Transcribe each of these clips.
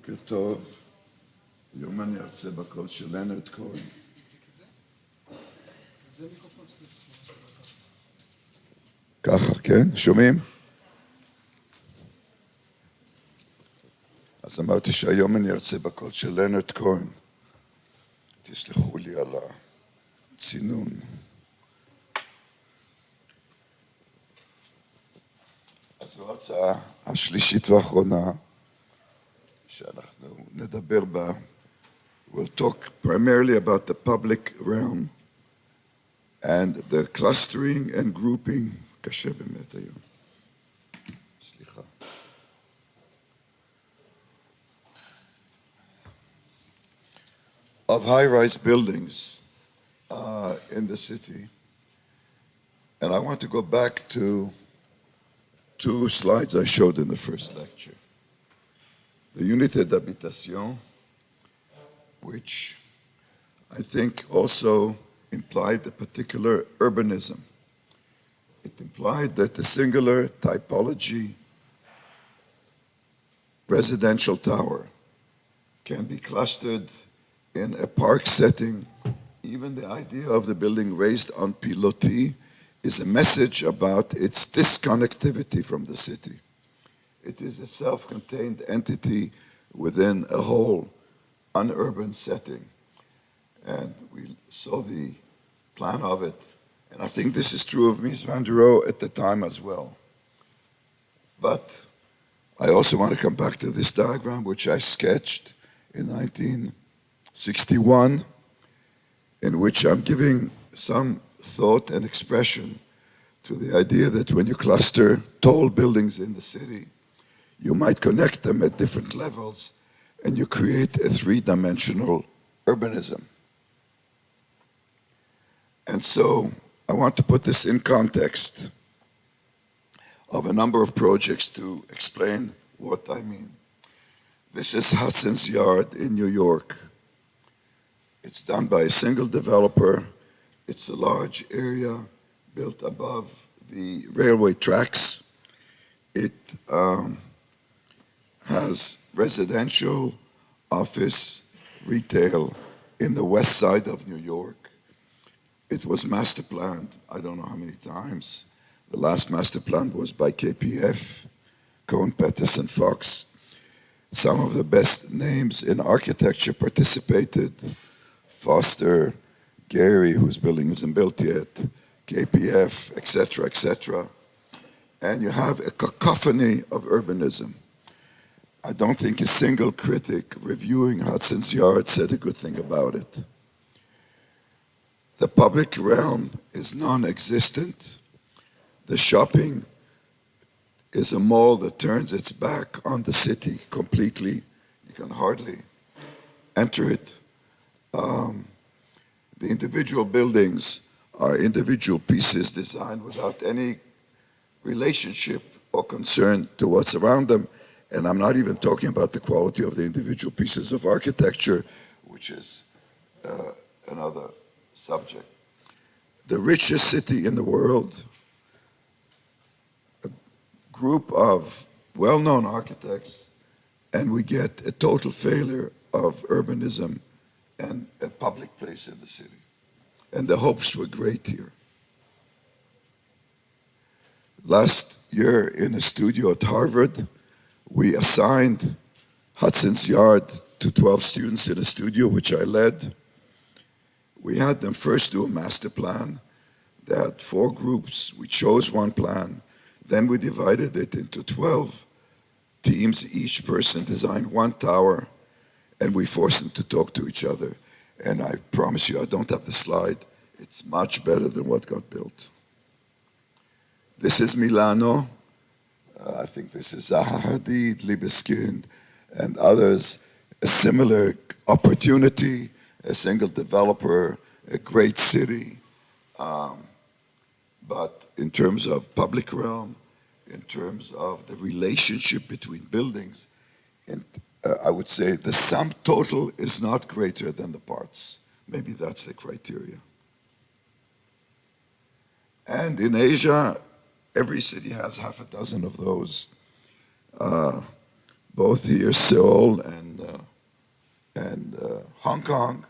בוקר טוב, היום אני ארצה בקורס של לנרד כהן. ככה, כן? שומעים? אז אמרתי שהיום אני ארצה בקורס של לנרד כהן. תסלחו לי על הצינון. אז זו ההרצאה השלישית והאחרונה שאנחנו נדבר בה. We'll talk primarily about the public realm and the clustering and grouping. קשה באמת היום. סליחה. Of high-rise buildings in the city. And I want to go back to two slides I showed in the first lecture. The unité d'habitation, which I think also implied a particular urbanism. It implied that the singular typology residential tower can be clustered in a park setting. Even the idea of the building raised on pilotis is a message about its disconnectivity from the city. It is a self-contained entity within a whole unurban setting. And we saw the plan of it. And I think this is true of Mies van der Rohe at the time as well. But I also want to come back to this diagram, which I sketched in 1961, in which I'm giving some thought and expression to the idea that when you cluster tall buildings in the city, you might connect them at different levels and you create a three-dimensional urbanism. And so I want to put this in context of a number of projects to explain what I mean. This is Hudson's Yard in New York. It's done by a single developer. It's a large area built above the railway tracks. It has residential, office, retail in the west side of New York. It was master planned, I don't know how many times. The last master plan was by KPF, Cohen, Patterson, Fox. Some of the best names in architecture participated. Foster, Gary, whose building isn't built yet, KPF, etc., etc. And you have a cacophony of urbanism. I don't think a single critic reviewing Hudson's Yard said a good thing about it. The public realm is non-existent. The shopping is a mall that turns its back on the city completely. You can hardly enter it. The individual buildings are individual pieces designed without any relationship or concern to what's around them. And I'm not even talking about the quality of the individual pieces of architecture, which is another subject. The richest city in the world, a group of well-known architects, and we get a total failure of urbanism and a public place in the city. And the hopes were great here. Last year in a studio at Harvard, we assigned Hudson's Yard to 12 students in a studio, which I led. We had them first do a master plan. They had 4 groups. We chose one plan. Then we divided it into 12 teams. Each person designed one tower, and we forced them to talk to each other. And I promise you, I don't have the slide. It's much better than what got built. This is Milano. I think this is Zaha Hadid, Libeskind, and others. A similar opportunity, a single developer, a great city. But in terms of public realm, in terms of the relationship between buildings, and I would say the sum total is not greater than the parts. Maybe that's the criteria. And in Asia, every city has half a dozen of those. both here, Seoul and Hong Kong.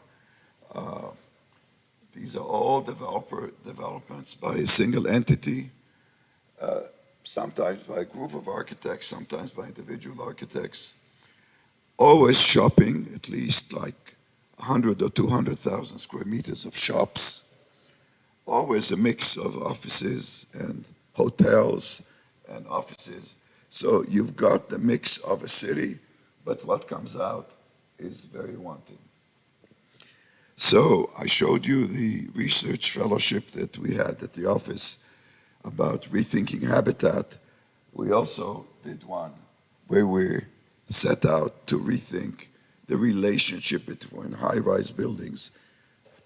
These are all developments by a single entity, sometimes by a group of architects, sometimes by individual architects, always shopping, at least like 100 or 200,000 square meters of shops, always a mix of offices and hotels and offices. So you've got the mix of a city, but what comes out is very wanting. So I showed you the research fellowship that we had at the office about rethinking habitat. We also did one where we set out to rethink the relationship between high-rise buildings,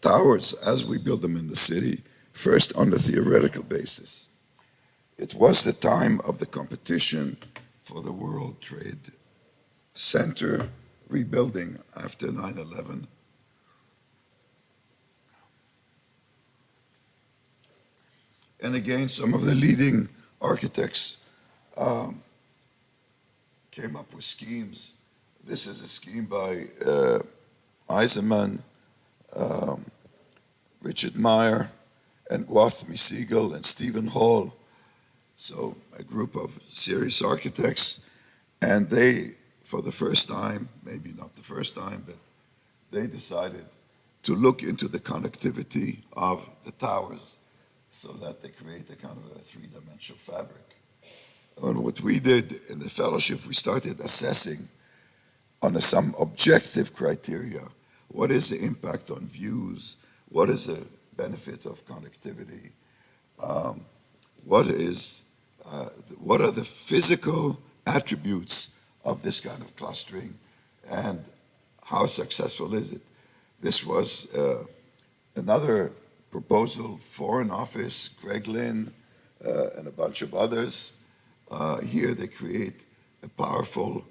towers as we build them in the city, first on a theoretical basis. It was the time of the competition for the World Trade Center rebuilding after 9/11. And again, some of the leading architects came up with schemes. This is a scheme by Eisenman, Richard Meyer, and Gwathmey Siegel, and Stephen Hall. So a group of serious architects. And they, for the first time, maybe not the first time, but they decided to look into the connectivity of the towers so that they create a kind of a three-dimensional fabric. And what we did in the fellowship, we started assessing on some objective criteria. What is the impact on views? What is the benefit of connectivity? What are the physical attributes of this kind of clustering, and how successful is it? This was another proposal, Foreign Office, Greg Lynn, and a bunch of others. Here they create a powerful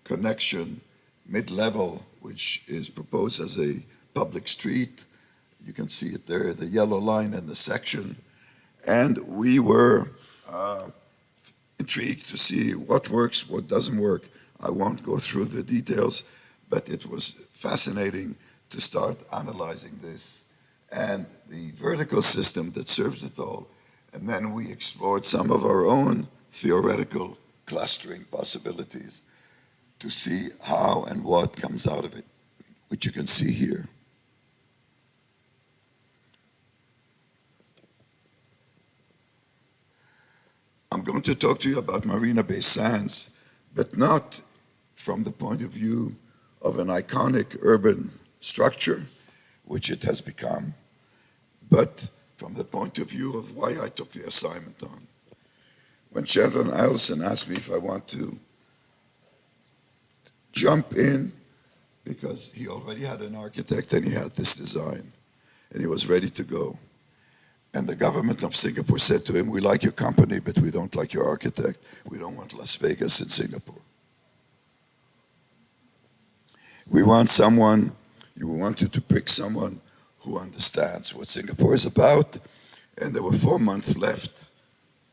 connection, mid-level, which is proposed as a public street. You can see it there, the yellow line in the section. And we were intrigued to see what works, what doesn't work. I won't go through the details, but it was fascinating to start analyzing this and the vertical system that serves it all. And then we explored some of our own theoretical clustering possibilities to see how and what comes out of it, which you can see here. I'm going to talk to you about Marina Bay Sands, but not from the point of view of an iconic urban structure, which it has become, but from the point of view of why I took the assignment on. When Sheldon Adelson asked me if I want to jump in, because he already had an architect and he had this design, and he was ready to go. And the government of Singapore said to him, "We like your company, but we don't like your architect. We don't want Las Vegas in Singapore. We want you to pick someone who understands what Singapore is about." And there were 4 months left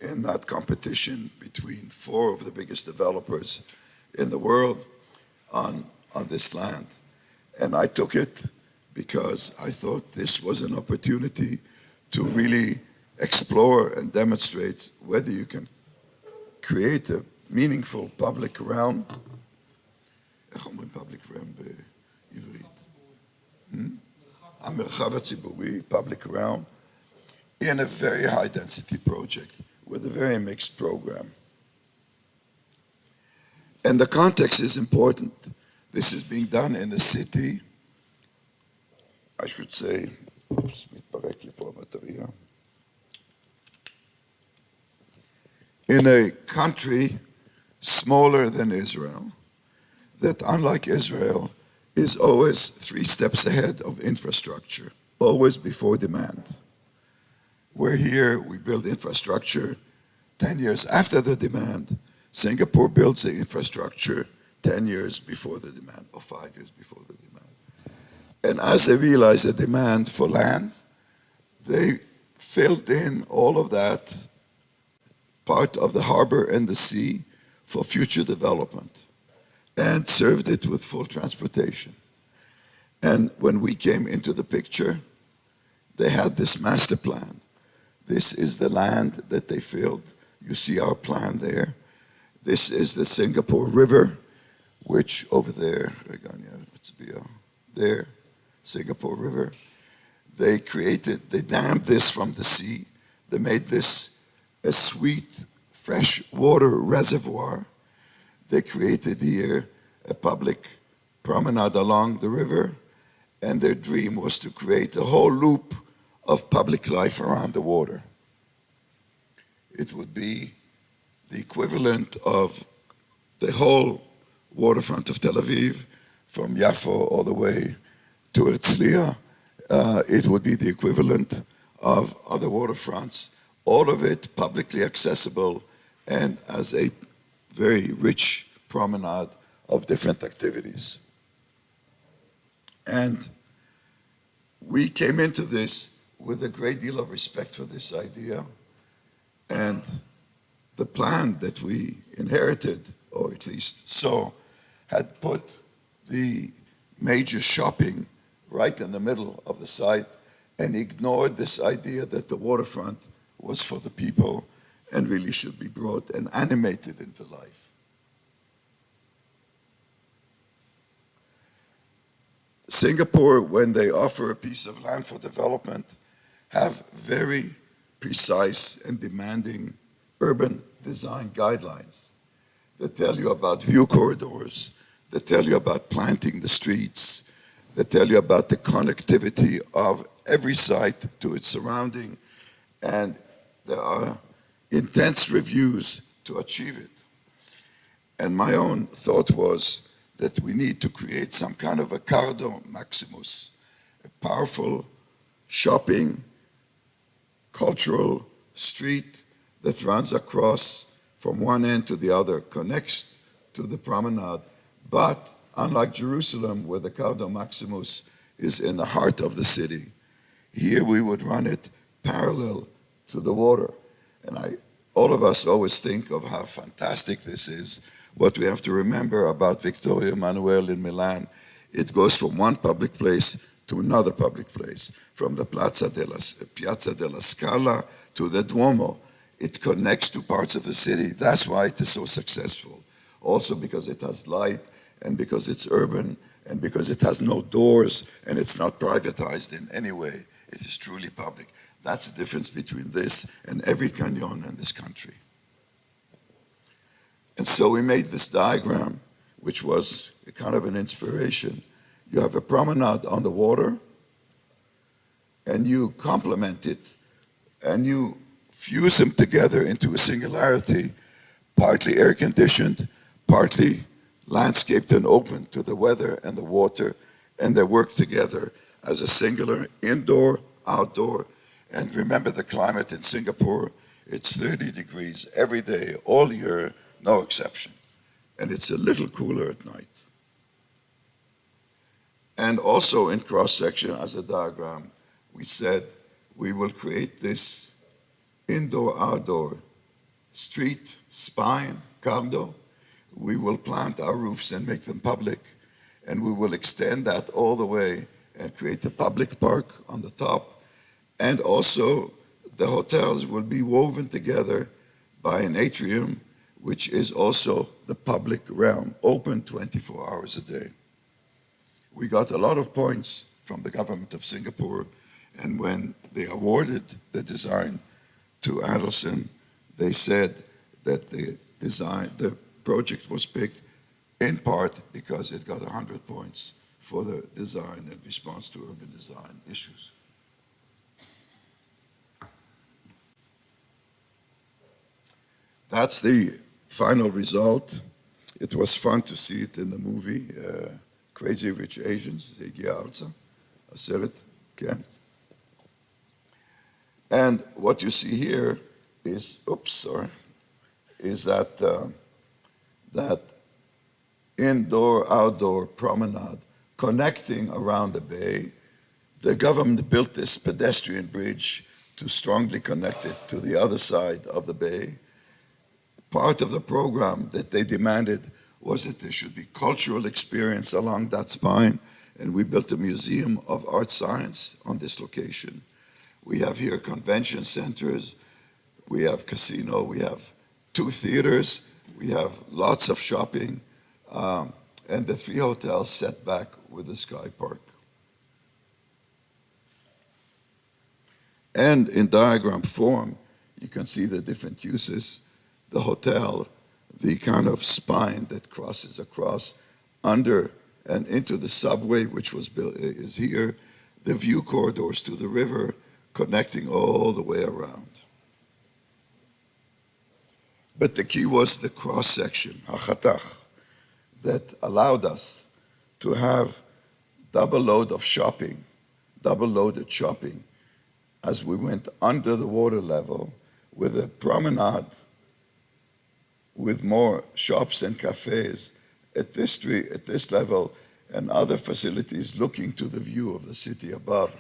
in that competition between 4 of the biggest developers in the world on this land. And I took it because I thought this was an opportunity to really explore and demonstrate whether you can create a meaningful public realm. איך אומרים public realm בעברית? המרחב הציבורי, public realm, in a very high density project with a very mixed program. And the context is important. This is being done in a city, I should say, מתפרק לי פה הבטריה. In a country smaller than Israel, that unlike Israel, is always 3 steps ahead of infrastructure, always before demand. We're here, we build infrastructure 10 years after the demand. Singapore builds the infrastructure 10 years before the demand, or 5 years before the demand. And as they realized the demand for land, they filled in all of that part of the harbor and the sea for future development and served it with full transportation. And when we came into the picture, they had this master plan. This is the land that they filled. You see our plan there. This is the Singapore River, which over there, there, Singapore River. They dammed this from the sea. They made this a sweet, fresh water reservoir. They created here a public promenade along the river, and their dream was to create a whole loop of public life around the water. It would be the equivalent of the whole waterfront of Tel Aviv, from Yafo all the way to Herzliya. It would be the equivalent of other waterfronts, all of it publicly accessible and as a very rich promenade of different activities. And we came into this with a great deal of respect for this idea, and the plan that we inherited, or at least saw, had put the major shopping right in the middle of the site and ignored this idea that the waterfront was for the people and really should be brought and animated into life. Singapore, when they offer a piece of land for development, have very precise and demanding urban design guidelines that tell you about view corridors, that tell you about planting the streets, that tell you about the connectivity of every site to its surrounding, and there are intense reviews to achieve it. And my own thought was that we need to create some kind of a cardo maximus, a powerful shopping, cultural street that runs across from one end to the other, connects to the promenade, but unlike Jerusalem, where the cardo maximus is in the heart of the city, here we would run it parallel to the water. And all of us always think of how fantastic this is. What we have to remember about Vittorio Emanuele in Milan, it goes from one public place to another public place, from the Piazza della Scala to the Duomo. It connects two parts of the city. That's why it is so successful. Also because it has light, and because it's urban, and because it has no doors, and it's not privatized in any way. It is truly public. That's the difference between this and every canyon in this country. And so we made this diagram, which was a kind of an inspiration. You have a promenade on the water, and you complement it, and you fuse them together into a singularity, partly air-conditioned, partly landscaped and open to the weather and the water, and they work together as a singular indoor, outdoor. And remember the climate in Singapore, it's 30 degrees every day, all year, no exception. And it's a little cooler at night. And also in cross-section as a diagram, we said we will create this indoor-outdoor street spine, cardo. We will plant our roofs and make them public, and we will extend that all the way and create a public park on the top. And also, the hotels will be woven together by an atrium, which is also the public realm, open 24 hours a day. We got a lot of points from the government of Singapore, and when they awarded the design to Adelson, they said that the project was picked in part because it got 100 points for the design and response to urban design issues. That's the final result. It was fun to see it in the movie, Crazy Rich Asians, זה הגיע ארצה, הסרט, כן. And what you see here is, is that that indoor-outdoor promenade connecting around the bay. The government built this pedestrian bridge to strongly connect it to the other side of the bay, part of the program that they demanded was that there should be cultural experience along that spine, and we built a museum of art science on this location. We have here convention centers, we have casino, we have 2 theaters, we have lots of shopping, and the 3 hotels set back with the Sky Park. And in diagram form, you can see the different uses. The hotel, the kind of spine that crosses across under and into the subway, which was built, is here, the view corridors to the river, connecting all the way around. But the key was the cross-section, hachatach, that allowed us to have double-loaded shopping, as we went under the water level with a promenade with more shops and cafes at this street, at this level, and other facilities looking to the view of the city above,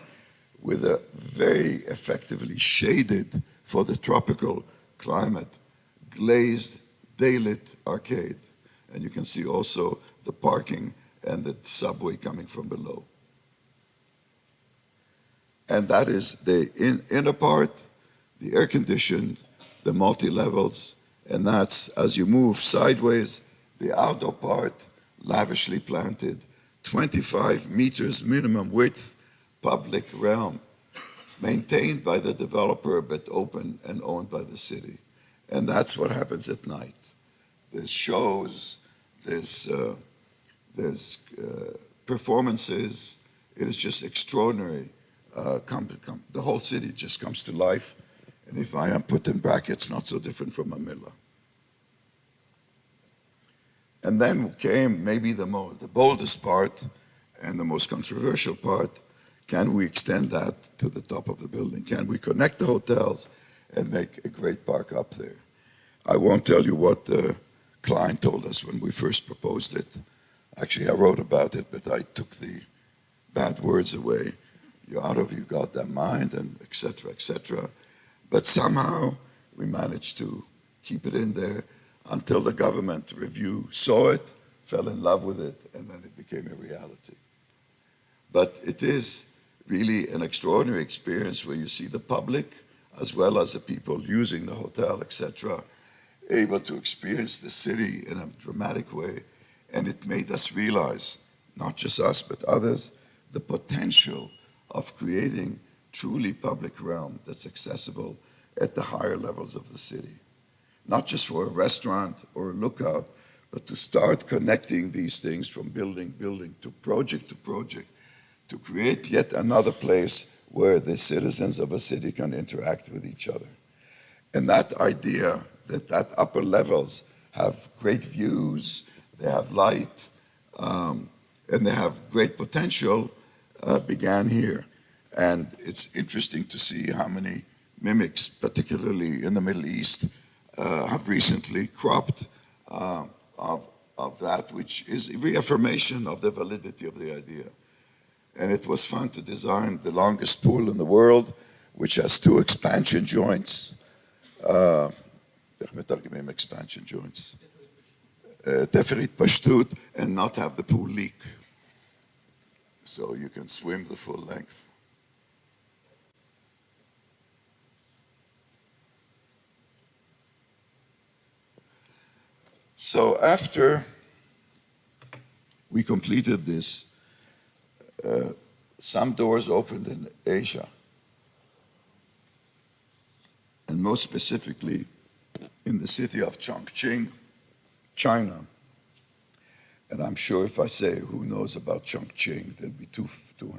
with a very effectively shaded for the tropical climate, glazed, daylit arcade. And you can see also the parking and the subway coming from below. And that is the inner part, the air-conditioned, the multi-levels, and that's, as you move sideways, the outdoor part, lavishly planted, 25 meters minimum width, public realm, maintained by the developer, but open and owned by the city. And that's what happens at night. There's shows, there's performances. It is just extraordinary. The whole city just comes to life. And if I am put in brackets, not so different from Manila. And then came maybe the boldest part and the most controversial part. Can we extend that to the top of the building? Can we connect the hotels and make a great park up there? I won't tell you what the client told us when we first proposed it. Actually, I wrote about it, but I took the bad words away. You got that mind, and et cetera, et cetera. But somehow we managed to keep it in there until the government review saw it, fell in love with it, and then it became a reality. But it is really an extraordinary experience where you see the public, as well as the people using the hotel, et cetera, able to experience the city in a dramatic way. And it made us realize, not just us, but others, the potential of creating truly public realm that's accessible at the higher levels of the city. Not just for a restaurant or a lookout, but to start connecting these things from building to project, to create yet another place where the citizens of a city can interact with each other. And that idea that upper levels have great views, they have light, and they have great potential, began here. And it's interesting to see how many mimics, particularly in the Middle East, have recently cropped of that, which is a reaffirmation of the validity of the idea. And it was fun to design the longest pool in the world, which has 2 expansion joints. Expansion joints. Teferit Pashtut, and not have the pool leak. So you can swim the full length. So after we completed this, some doors opened in Asia, and most specifically in the city of Chongqing, China. And I'm sure if I say who knows about Chongqing, there'll be two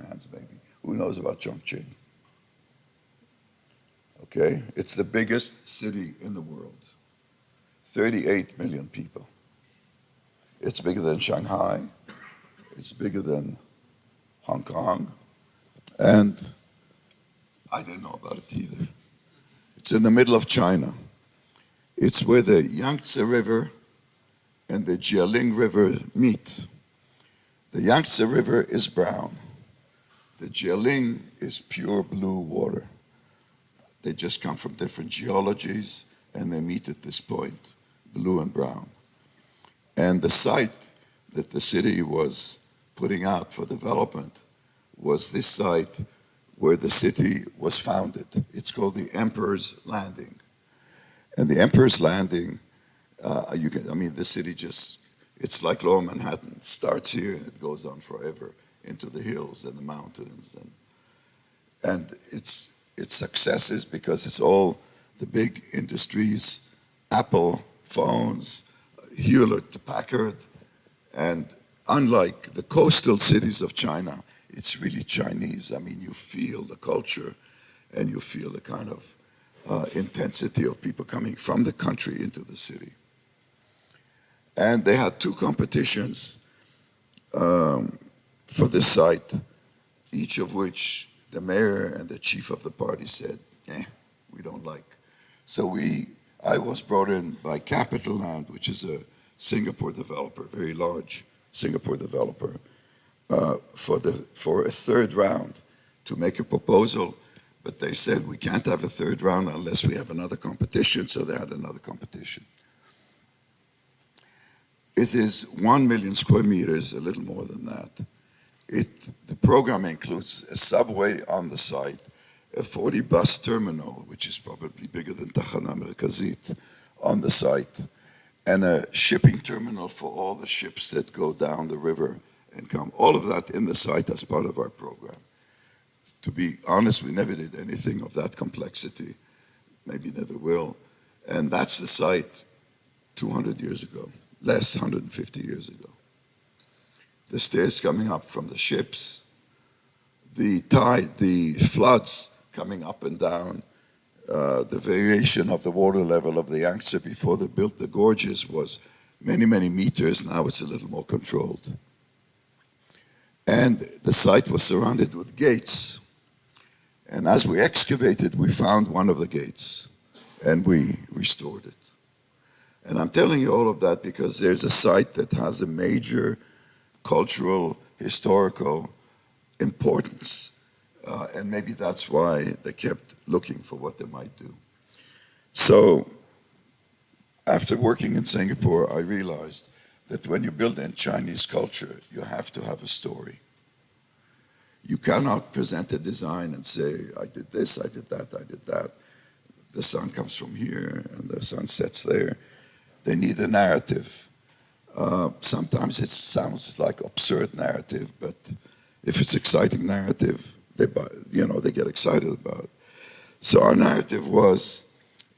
hands maybe. Who knows about Chongqing? Okay, it's the biggest city in the world. 38 million people. It's bigger than Shanghai. It's bigger than Hong Kong. And I didn't know about it either. It's in the middle of China. It's where the Yangtze River and the Jialing River meet. The Yangtze River is brown. The Jialing is pure blue water. They just come from different geologies and they meet at this point. blue and brown. And the site that the city was putting out for development was this site where the city was founded. It's called the Emperor's Landing. And the Emperor's Landing, the city just, it's like Lower Manhattan. It starts here and it goes on forever into the hills and the mountains. And its success is because it's all the big industries, Apple, phones, Hewlett-Packard, and unlike the coastal cities of China, it's really Chinese. I mean, you feel the culture and you feel the kind of intensity of people coming from the country into the city. And they had two competitions for this site, each of which the mayor and the chief of the party said, we don't like. So I was brought in by Capital Land, which is a Singapore developer, very large Singapore developer, for a third round to make a proposal, but they said we can't have a third round unless we have another competition, so they had another competition. It is 1 million square meters, a little more than that. The program includes a subway on the site, a 40-bus terminal, which is probably bigger than Tachana Merkazit, on the site, and a shipping terminal for all the ships that go down the river and come. All of that in the site as part of our program. To be honest, we never did anything of that complexity. Maybe never will. And that's the site 200 years ago, less 150 years ago. The stairs coming up from the ships, the tide, the floods coming up and down, the variation of the water level of the Yangtze before they built the gorges was many, many meters. Now it's a little more controlled. And the site was surrounded with gates. And as we excavated, we found one of the gates, and we restored it. And I'm telling you all of that because there's a site that has a major cultural, historical importance. And maybe that's why they kept looking for what they might do. So after working in Singapore, I realized that when you build in Chinese culture, you have to have a story. You cannot present a design and say, I did this, I did that, I did that. The sun comes from here and the sun sets there. They need a narrative. Sometimes it sounds like absurd narrative, but if it's exciting narrative, they get excited about it. So our narrative was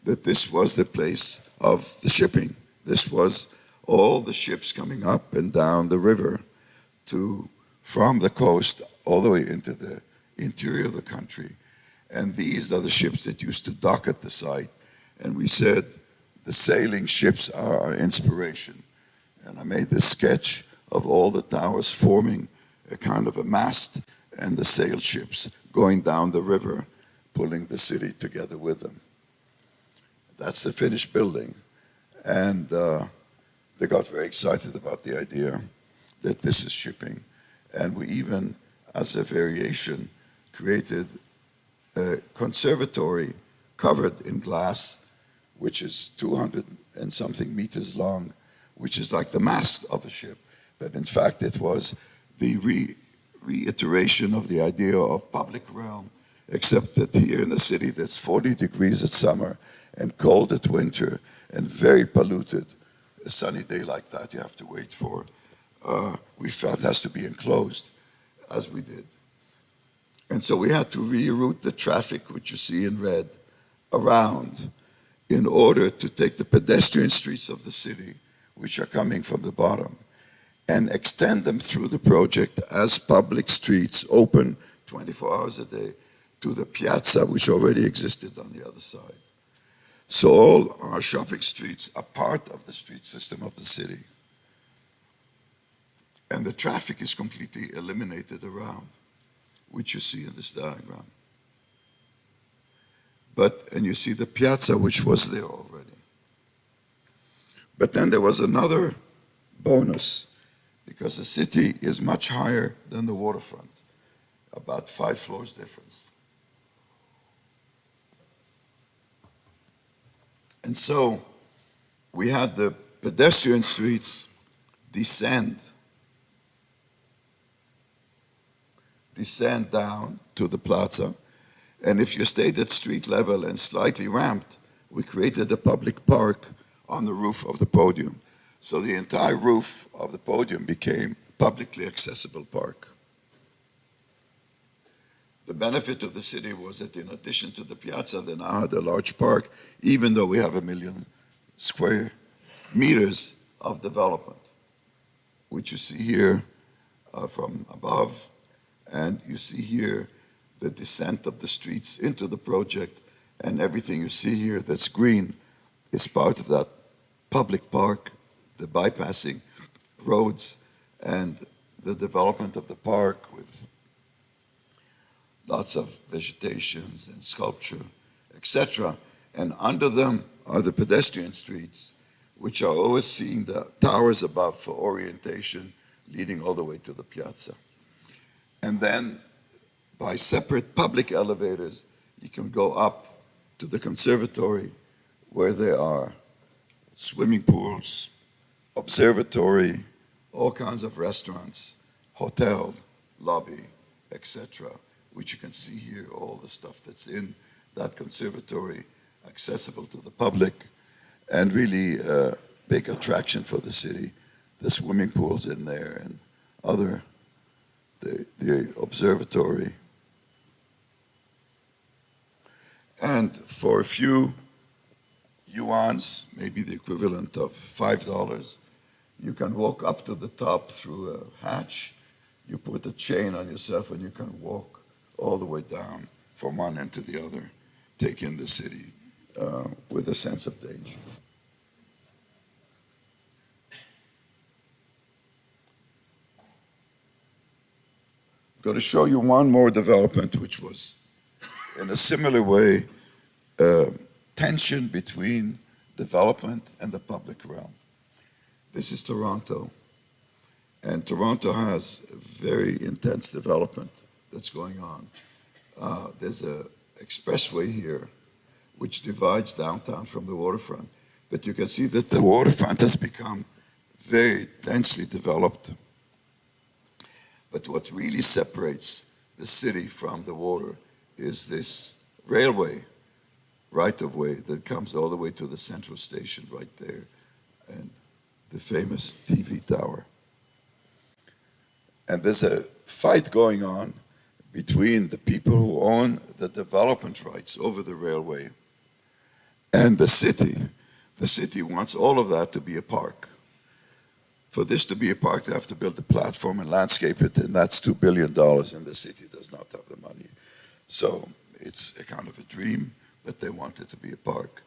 that this was the place of the shipping. This was all the ships coming up and down the river from the coast all the way into the interior of the country. And these are the ships that used to dock at the site. And we said, the sailing ships are our inspiration. And I made this sketch of all the towers forming a kind of a mast and the sail ships going down the river, pulling the city together with them. That's the finished building. And they got very excited about the idea that this is shipping. And we even, as a variation, created a conservatory covered in glass, which is 200 and something meters long, which is like the mast of a ship. But in fact, it was the reiteration of the idea of public realm, except that here in the city that's 40 degrees at summer and cold at winter and very polluted. A sunny day like that you have to wait for. We felt it has to be enclosed, as we did. And so we had to reroute the traffic, which you see in red, around in order to take the pedestrian streets of the city, which are coming from the bottom, and extend them through the project as public streets open 24 hours a day to the piazza, which already existed on the other side. So all our shopping streets are part of the street system of the city. And the traffic is completely eliminated around, which you see in this diagram. And you see the piazza, which was there already. But then there was another bonus, because the city is much higher than the waterfront, about 5 floors difference. And so we had the pedestrian streets descend down to the plaza. And if you stayed at street level and slightly ramped, we created a public park on the roof of the podium. So the entire roof of the podium became publicly accessible park. The benefit of the city was that in addition to the piazza, they now had a large park, even though we have 1 million square meters of development, which you see here from above, and you see here the descent of the streets into the project, and everything you see here that's green is part of that public park, the bypassing roads, and the development of the park with lots of vegetation and sculpture, etc. And under them are the pedestrian streets, which are always seeing the towers above for orientation, leading all the way to the piazza. And then by separate public elevators, you can go up to the conservatory, where there are swimming pools, observatory, all kinds of restaurants, hotel, lobby, etc., which you can see here, all the stuff that's in that conservatory, accessible to the public, and really a big attraction for the city. The swimming pools in there and other, the observatory. And for a few yuans, maybe the equivalent of $5, you can walk up to the top through a hatch. You put a chain on yourself and you can walk all the way down from one end to the other, take in the city with a sense of danger. I'm going to show you one more development, which was, in a similar way, tension between development and the public realm. This is Toronto, and Toronto has a very intense development that's going on. There's an expressway here which divides downtown from the waterfront, but you can see that the waterfront has become very densely developed. But what really separates the city from the water is this railway right-of-way that comes all the way to the central station right there, and the famous TV tower. And there's a fight going on between the people who own the development rights over the railway and the city. The city wants all of that to be a park. For this to be a park, they have to build a platform and landscape it, and that's $2 billion, and the city does not have the money. So it's a kind of a dream, but they want it to be a park.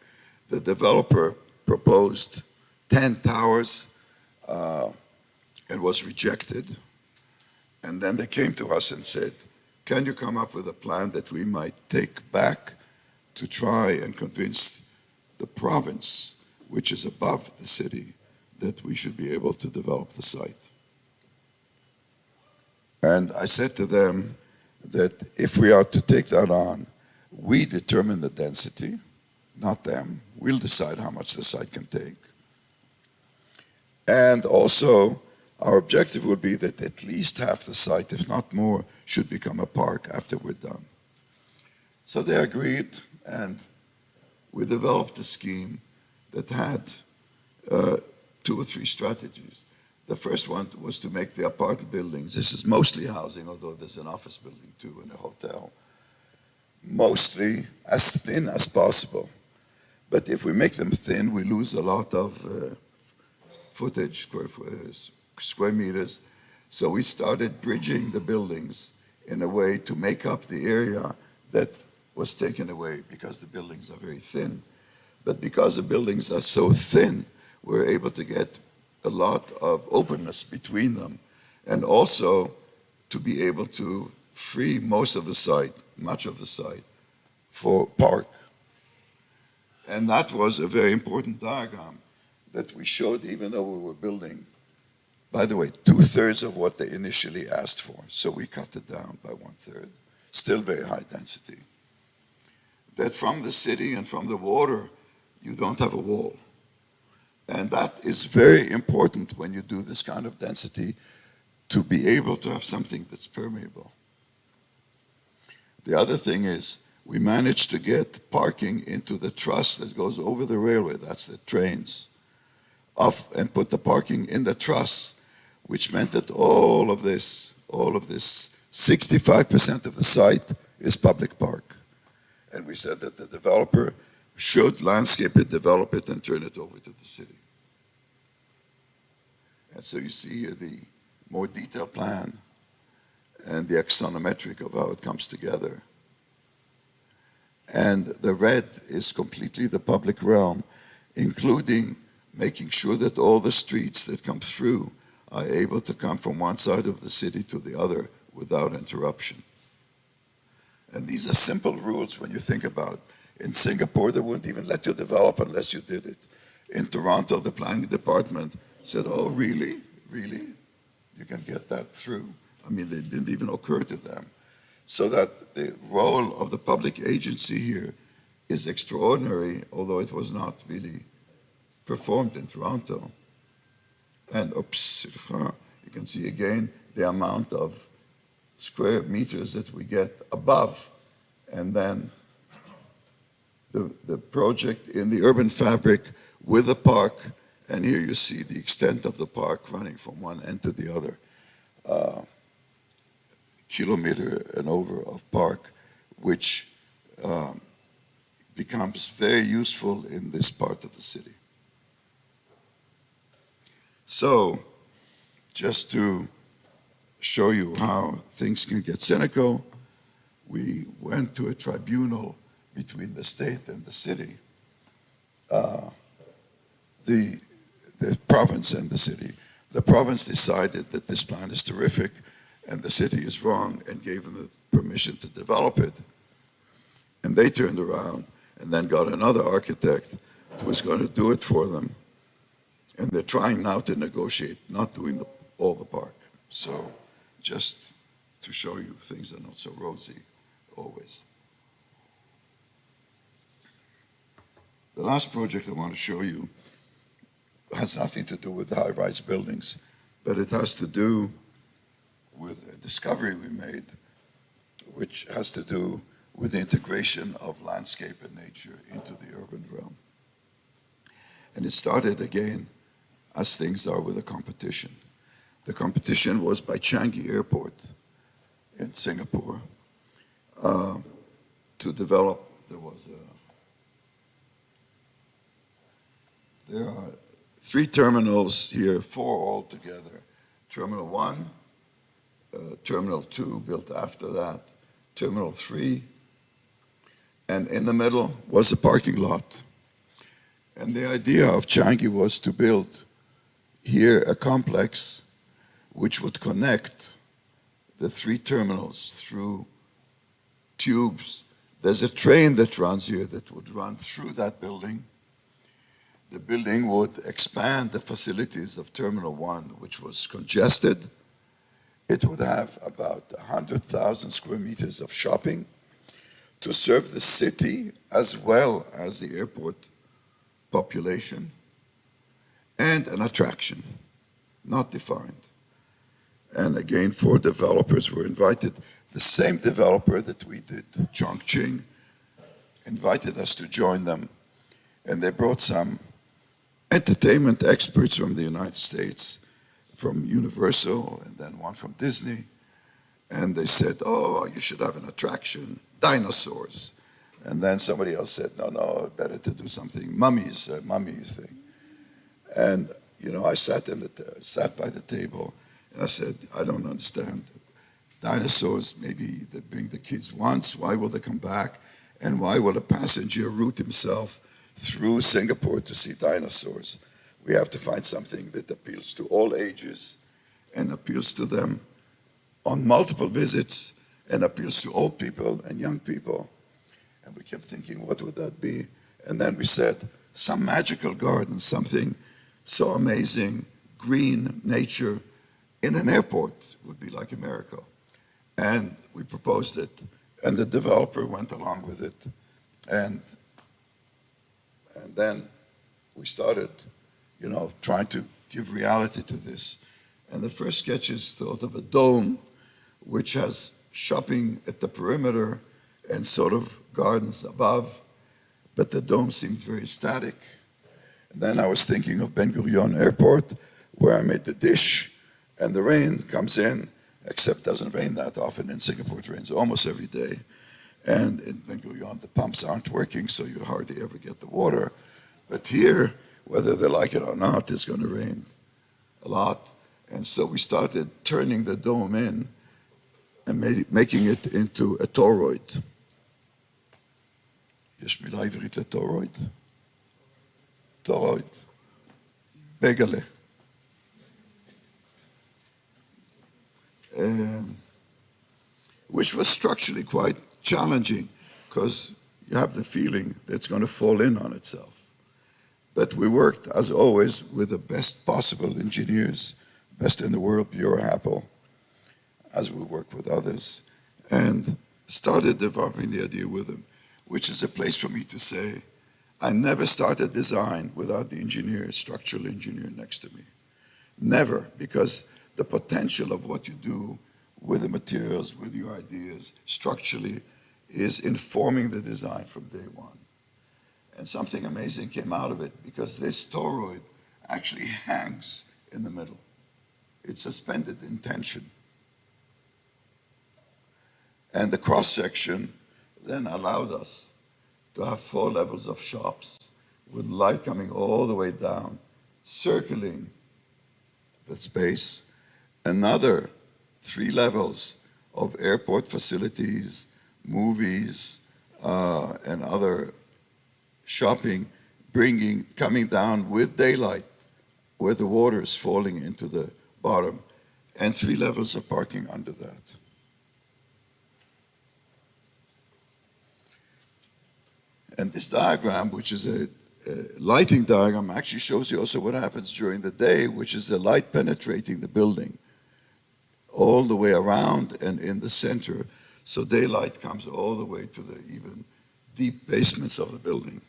The developer proposed 10 towers and was rejected. And then they came to us and said, can you come up with a plan that we might take back to try and convince the province, which is above the city, that we should be able to develop the site? And I said to them that if we are to take that on, we determine the density, not them. We'll decide how much the site can take. And also, our objective would be that at least half the site, if not more, should become a park after we're done. So they agreed, and we developed a scheme that had 2 or 3 strategies. The first one was to make the apartment buildings, this is mostly housing, although there's an office building too and a hotel, mostly as thin as possible. But if we make them thin, we lose a lot of footage, square meters. So we started bridging the buildings in a way to make up the area that was taken away because the buildings are very thin. But because the buildings are so thin, we're able to get a lot of openness between them, and also to be able to free most of the site, much of the site, for park. And that was a very important diagram that we showed, even though we were building, by the way, 2/3 of what they initially asked for. So we cut it down by 1/3, still very high density. That from the city and from the water, you don't have a wall. And that is very important when you do this kind of density, to be able to have something that's permeable. The other thing is, we managed to get parking into the truss that goes over the railway, that's the trains, and put the parking in the truss, which meant that all of this, 65% of the site is public park. And we said that the developer should landscape it, develop it, and turn it over to the city. And so you see here the more detailed plan and the axonometric of how it comes together. And the red is completely the public realm, including making sure that all the streets that come through are able to come from one side of the city to the other without interruption. And these are simple rules when you think about it. In Singapore, they wouldn't even let you develop unless you did it. In Toronto, the planning department said, oh, really? Really? You can get that through? I mean, it didn't even occur to them. So that the role of the public agency here is extraordinary, although it was not really performed in Toronto. And you can see again the amount of square meters that we get above, and then the project in the urban fabric with the park, and here you see the extent of the park running from one end to the other. Kilometer and over of park, which becomes very useful in this part of the city. So, just to show you how things can get cynical, we went to a tribunal between the state and the city, the province and the city. The province decided that this plan is terrific and the city is wrong and gave them the permission to develop it. And they turned around and then got another architect who was going to do it for them. And they're trying now to negotiate, not doing all the park. So just to show you things are not so rosy always. The last project I want to show you has nothing to do with high-rise buildings, but it has to do with a discovery we made, which has to do with the integration of landscape and nature into the urban realm. And it started again, as things are, with a competition. The competition was by Changi Airport in Singapore to develop. There are 3 terminals here, 4 altogether. Terminal 1, Terminal 2 built after that, Terminal 3, and in the middle was a parking lot. And the idea of Changi was to build here a complex which would connect the 3 terminals through tubes. There's a train that runs here that would run through that building. The building would expand the facilities of Terminal 1, which was congested. It would have about 100,000 square meters of shopping to serve the city as well as the airport population, and an attraction, not defined. And again, 4 developers were invited. The same developer that we did, Chongqing, invited us to join them, and they brought some entertainment experts from the United States, from Universal, and then one from Disney. And they said, oh, you should have an attraction, dinosaurs. And then somebody else said, no, better to do something, mummies thing. And, you know, I sat by the table, and I said, I don't understand. Dinosaurs, maybe they bring the kids once, why will they come back? And why will a passenger route himself through Singapore to see dinosaurs? We have to find something that appeals to all ages and appeals to them on multiple visits and appeals to old people and young people. And we kept thinking, what would that be? And then we said, some magical garden, something so amazing, green nature in an airport would be like a miracle. And we proposed it, and the developer went along with it. And then we started trying to give reality to this. And the first sketch is thought of a dome which has shopping at the perimeter and sort of gardens above, but the dome seemed very static. And then I was thinking of Ben Gurion Airport, where I made the dish, and the rain comes in, except it doesn't rain that often. In Singapore, it rains almost every day. And in Ben Gurion, the pumps aren't working, so you hardly ever get the water. But here, whether they like it or not, it's going to rain a lot. And so we started turning the dome in and making it into a toroid. יש מילה עברית לתורויד? תורויד. בגלה. Which was structurally quite challenging because you have the feeling that it's going to fall in on itself. But we worked, as always, with the best possible engineers, best in the world, Bureau Apple, as we work with others, and started developing the idea with them, which is a place for me to say, I never started design without the engineer, structural engineer next to me. Never, because the potential of what you do with the materials, with your ideas, structurally, is informing the design from day one. And something amazing came out of it, because this toroid actually hangs in the middle. It's suspended in tension. And the cross-section then allowed us to have 4 levels of shops with light coming all the way down, circling the space. Another 3 levels of airport facilities, movies, and other shopping, coming down with daylight where the water is falling into the bottom, and 3 levels of parking under that. And this diagram, which is a lighting diagram, actually shows you also what happens during the day, which is the light penetrating the building all the way around and in the center. So daylight comes all the way to the even deep basements of the building.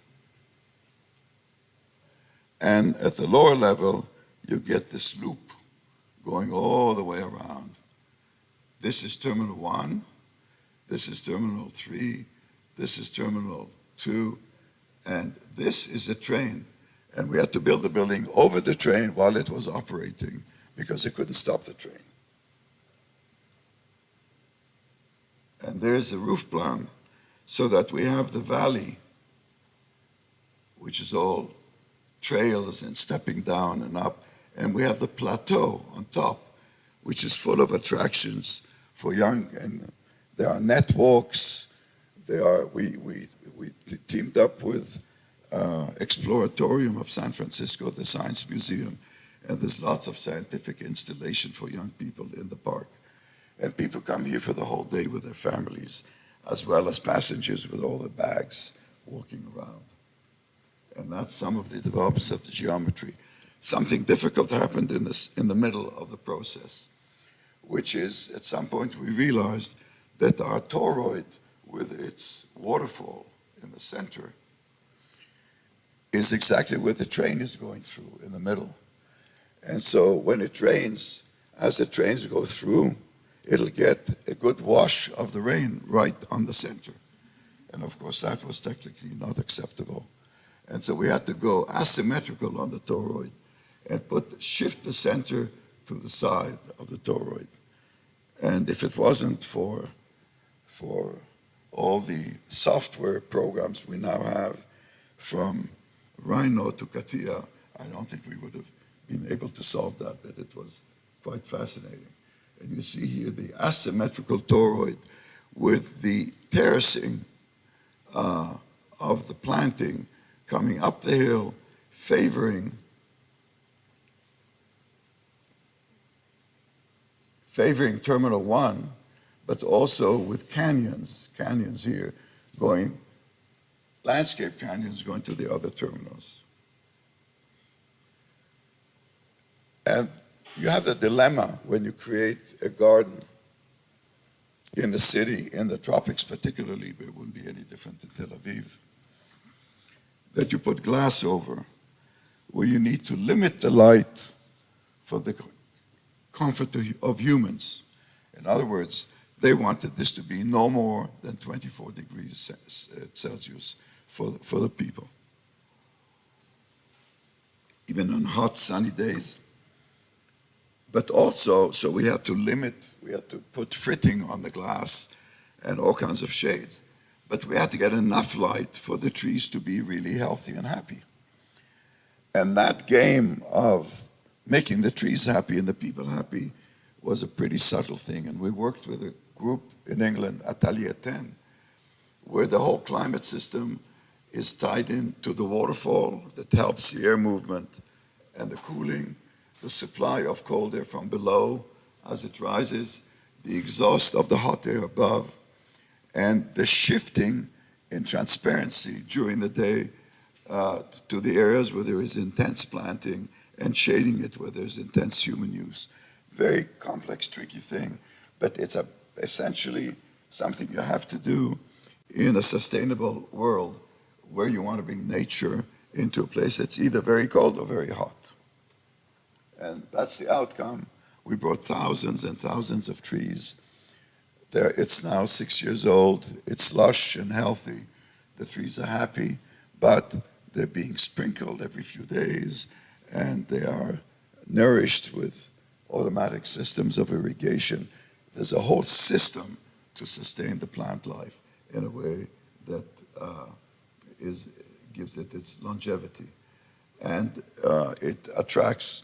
And at the lower level, you get this loop going all the way around. This is Terminal 1, this is Terminal 3, this is Terminal 2, and this is a train. And we had to build the building over the train while it was operating because they couldn't stop the train. And there's a roof plan so that we have the valley, which is all trails and stepping down and up, and we have the plateau on top, which is full of attractions for young, and there are net walks. We teamed up with Exploratorium of San Francisco, the Science Museum, and there's lots of scientific installation for young people in the park. And people come here for the whole day with their families, as well as passengers with all the bags walking around. And that's some of the developments of the geometry. Something difficult happened in the middle of the process, which is at some point we realized that our toroid, with its waterfall in the center, is exactly where the train is going through, in the middle. And so when it rains, as the trains go through, it'll get a good wash of the rain right on the center. And of course, that was technically not acceptable. And so we had to go asymmetrical on the toroid and shift the center to the side of the toroid. And if it wasn't for all the software programs we now have, from Rhino to CATIA, I don't think we would have been able to solve that, but it was quite fascinating. And you see here the asymmetrical toroid with the terracing of the planting coming up the hill, favoring Terminal 1, but also with canyons here going, landscape canyons going to the other terminals. And you have the dilemma when you create a garden in the city, in the tropics particularly, but it wouldn't be any different in Tel Aviv, that you put glass over, where you need to limit the light for the comfort of humans. In other words, they wanted this to be no more than 24 degrees Celsius for the people. Even on hot, sunny days. But also, so we had to put fritting on the glass and all kinds of shades. But we had to get enough light for the trees to be really healthy and happy. And that game of making the trees happy and the people happy was a pretty subtle thing. And we worked with a group in England, Atelier 10, where the whole climate system is tied into the waterfall that helps the air movement and the cooling, the supply of cold air from below as it rises, the exhaust of the hot air above, and the shifting in transparency during the day to the areas where there is intense planting and shading it where there's intense human use. Very complex, tricky thing, but it's essentially something you have to do in a sustainable world where you want to bring nature into a place that's either very cold or very hot. And that's the outcome. We brought thousands and thousands of trees. It's now 6 years old. It's lush and healthy. The trees are happy, but they're being sprinkled every few days, and they are nourished with automatic systems of irrigation. There's a whole system to sustain the plant life in a way that gives it its longevity. And it attracts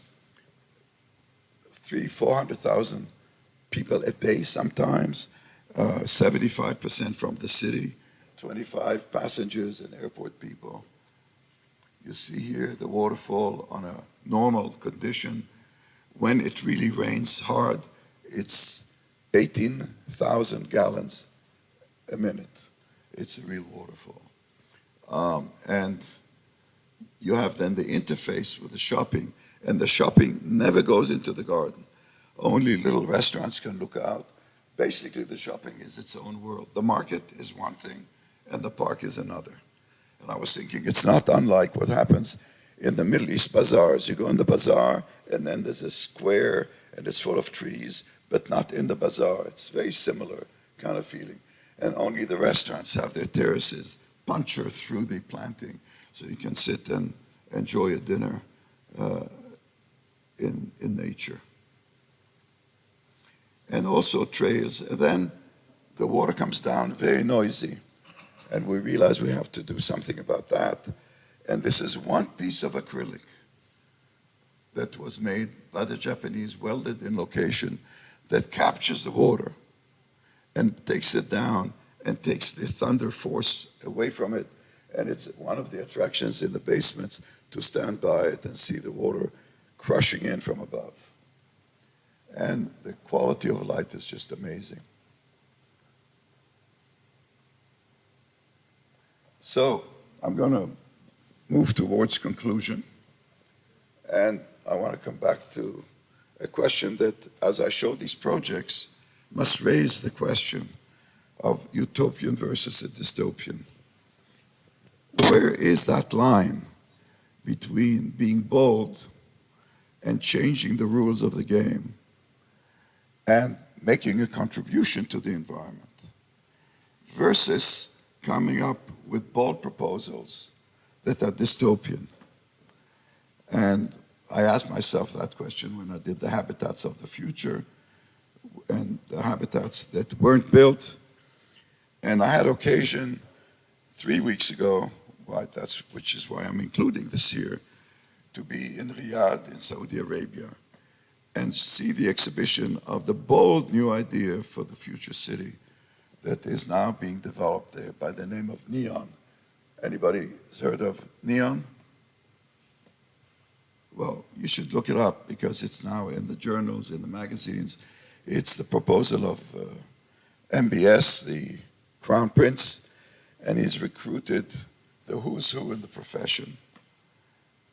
300,000-400,000 people a day sometimes, 75% from the city, 25 passengers and airport people. You see here the waterfall on a normal condition. When it really rains hard, it's 18,000 gallons a minute. It's a real waterfall. And you have then the interface with the shopping, and the shopping never goes into the garden. Only little restaurants can look out. Basically, the shopping is its own world. The market is one thing, and the park is another. And I was thinking, it's not unlike what happens in the Middle East bazaars. You go in the bazaar, and then there's a square, and it's full of trees, but not in the bazaar. It's very similar kind of feeling. And only the restaurants have their terraces puncture through the planting, so you can sit and enjoy a dinner in nature. And also trails. And then the water comes down very noisy, and we realize we have to do something about that. And this is one piece of acrylic that was made by the Japanese, welded in location, that captures the water and takes it down and takes the thunder force away from it. And it's one of the attractions in the basements to stand by it and see the water crushing in from above. And the quality of light is just amazing. So I'm going to move towards conclusion. And I want to come back to a question that, as I show these projects, must raise the question of utopian versus a dystopian. Where is that line between being bold and changing the rules of the game and making a contribution to the environment versus coming up with bold proposals that are dystopian? And I asked myself that question when I did the habitats of the future and the habitats that weren't built. And I had occasion 3 weeks ago, which is why I'm including this here, to be in Riyadh in Saudi Arabia and see the exhibition of the bold new idea for the future city that is now being developed there by the name of Neon. Anybody has heard of Neon? Well, you should look it up because it's now in the journals, in the magazines. It's the proposal of MBS, the Crown Prince, and he's recruited the who's who in the profession.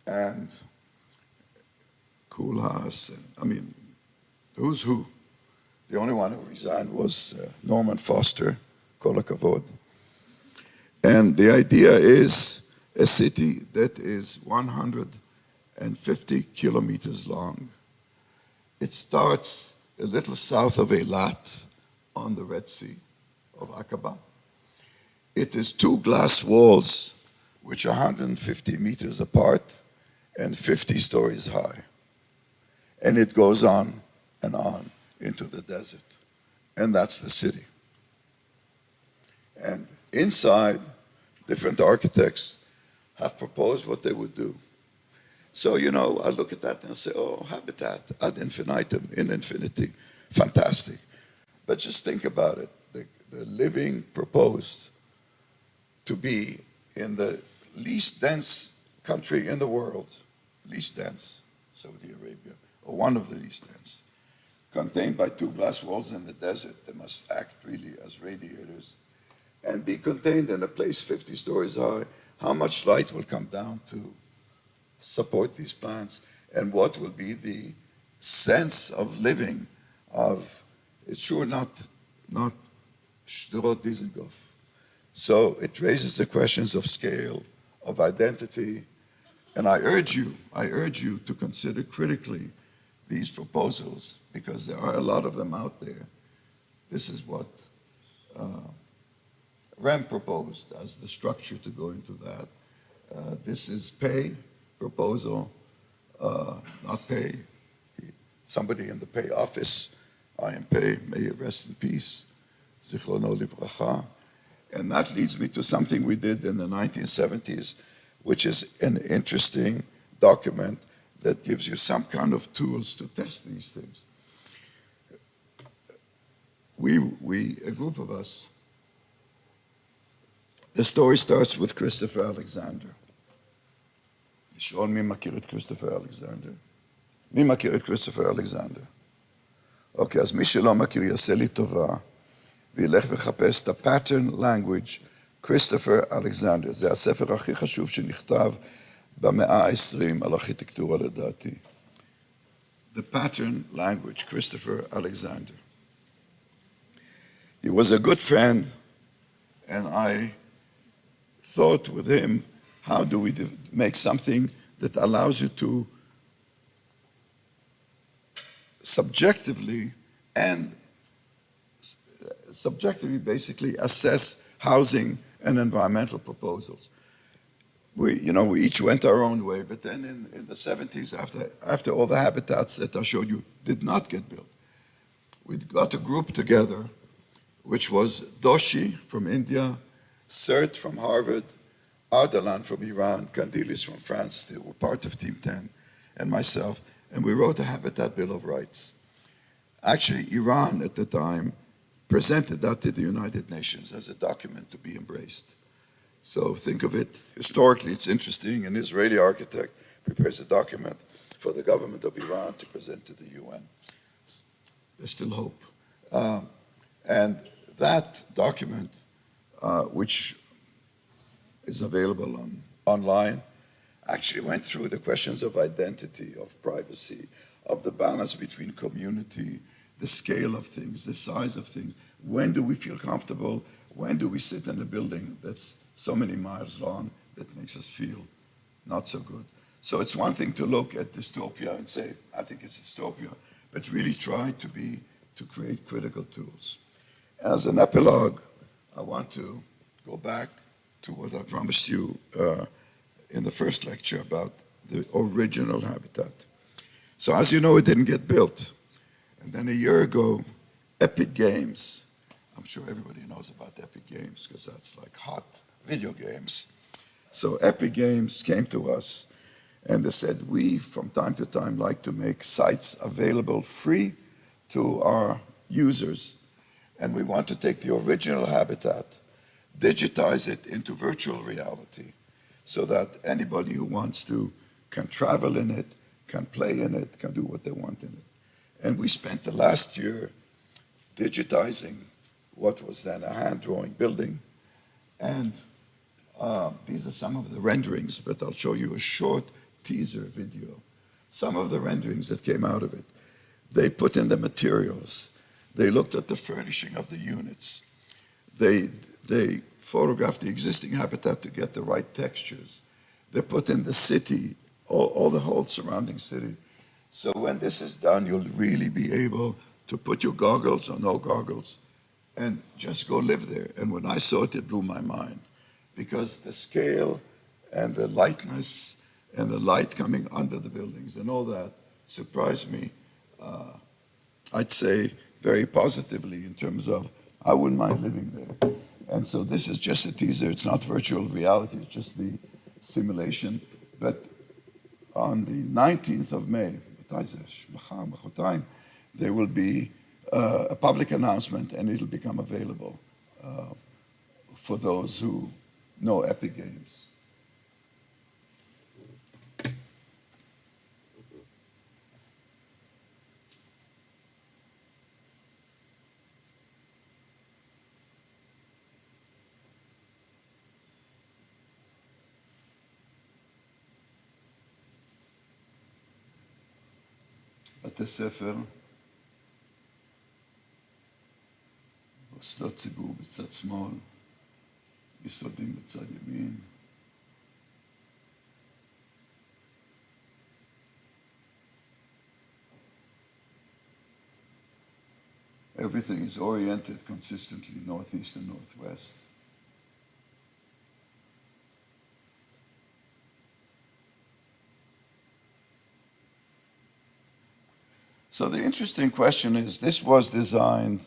And Koolhaas, the who's who. The only one who resigned was Norman Foster, Kol HaKavod. And the idea is a city that is 100 and 50 kilometers long. It starts a little south of Eilat on the Red Sea of Aqaba. It is 2 glass walls which are 150 meters apart and 50 stories high. And it goes on and on into the desert. And that's the city. And inside, different architects have proposed what they would do. So, you know, I look at that and I say, oh, habitat ad infinitum, in infinity, fantastic. But just think about it. The living proposed to be in the least dense country in the world, least dense, Saudi Arabia, or one of the least dense, contained by 2 glass walls in the desert. They must act really as radiators and be contained in a place 50 stories high. How much light will come down to support these plants, and what will be the sense of living of, it's sure not Sderot Dizengoff. So it raises the questions of scale, of identity, and I urge you to consider critically these proposals, because there are a lot of them out there. This is what Rem proposed as the structure to go into that. This is pay proposal, not pay. Somebody in the pay office, I am pay, may he rest in peace, zichrono livracha. And that leads me to something we did in the 1970s, which is an interesting document that gives you some kind of tools to test these things. A group of us, the story starts with Christopher Alexander. לשאול מי מכיר את כריסטופר אלכסנדר? מי מכיר את כריסטופר אלכסנדר? אוקיי, אז מי שלא מכיר יעשה לי טובה, וילך ויחפש את ה-pattern language, כריסטופר אלכסנדר. זה הספר הכי חשוב שנכתב במאה ה-20 על ארכיטקטורה לדעתי. The pattern language, Christopher Alexander. He was a good friend, and I thought with him, how do we make something that allows you to subjectively basically assess housing and environmental proposals. We each went our own way, but then in the 70s, after all the habitats that I showed you did not get built, we got a group together, which was Doshi from India, Cert from Harvard, Ardalan from Iran, Candilis from France, they were part of Team 10, and myself, and we wrote a Habitat Bill of Rights. Actually, Iran at the time presented that to the United Nations as a document to be embraced. So think of it, historically it's interesting, an Israeli architect prepares a document for the government of Iran to present to the UN. There's still hope. And that document, which is available online, actually went through the questions of identity, of privacy, of the balance between community, the scale of things, the size of things. When do we feel comfortable? When do we sit in a building that's so many miles long that makes us feel not so good? So it's one thing to look at dystopia and say, I think it's dystopia, but really try to create critical tools. As an epilogue, I want to go back to what I promised you in the first lecture about the original habitat. So as you know, it didn't get built. And then a year ago, Epic Games, I'm sure everybody knows about Epic Games because that's like hot video games. So Epic Games came to us and they said, we from time to time like to make sites available free to our users. And we want to take the original habitat, digitize it into virtual reality so that anybody who wants to can travel in it, can play in it, can do what they want in it. And we spent the last year digitizing what was then a hand-drawing building. And these are some of the renderings, but I'll show you a short teaser video. Some of the renderings that came out of it. They put in the materials. They looked at the furnishing of the units. They photographed the existing habitat to get the right textures. They put in the city all the whole surrounding city. So when this is done, you'll really be able to put your goggles or no goggles and just go live there. And when I saw it, it blew my mind because the scale and the lightness and the light coming under the buildings and all that surprised me, I'd say, very positively in terms of I wouldn't mind living there. And so this is just a teaser. It's not virtual reality. It's just the simulation. But on the 19th of May, there will be a public announcement and it'll become available for those who know Epic Games. בתי ספר, מוסדות ציבור בצד שמאל, משרדים בצד ימין. Everything is oriented consistently northeast and northwest. So the interesting question is, this was designed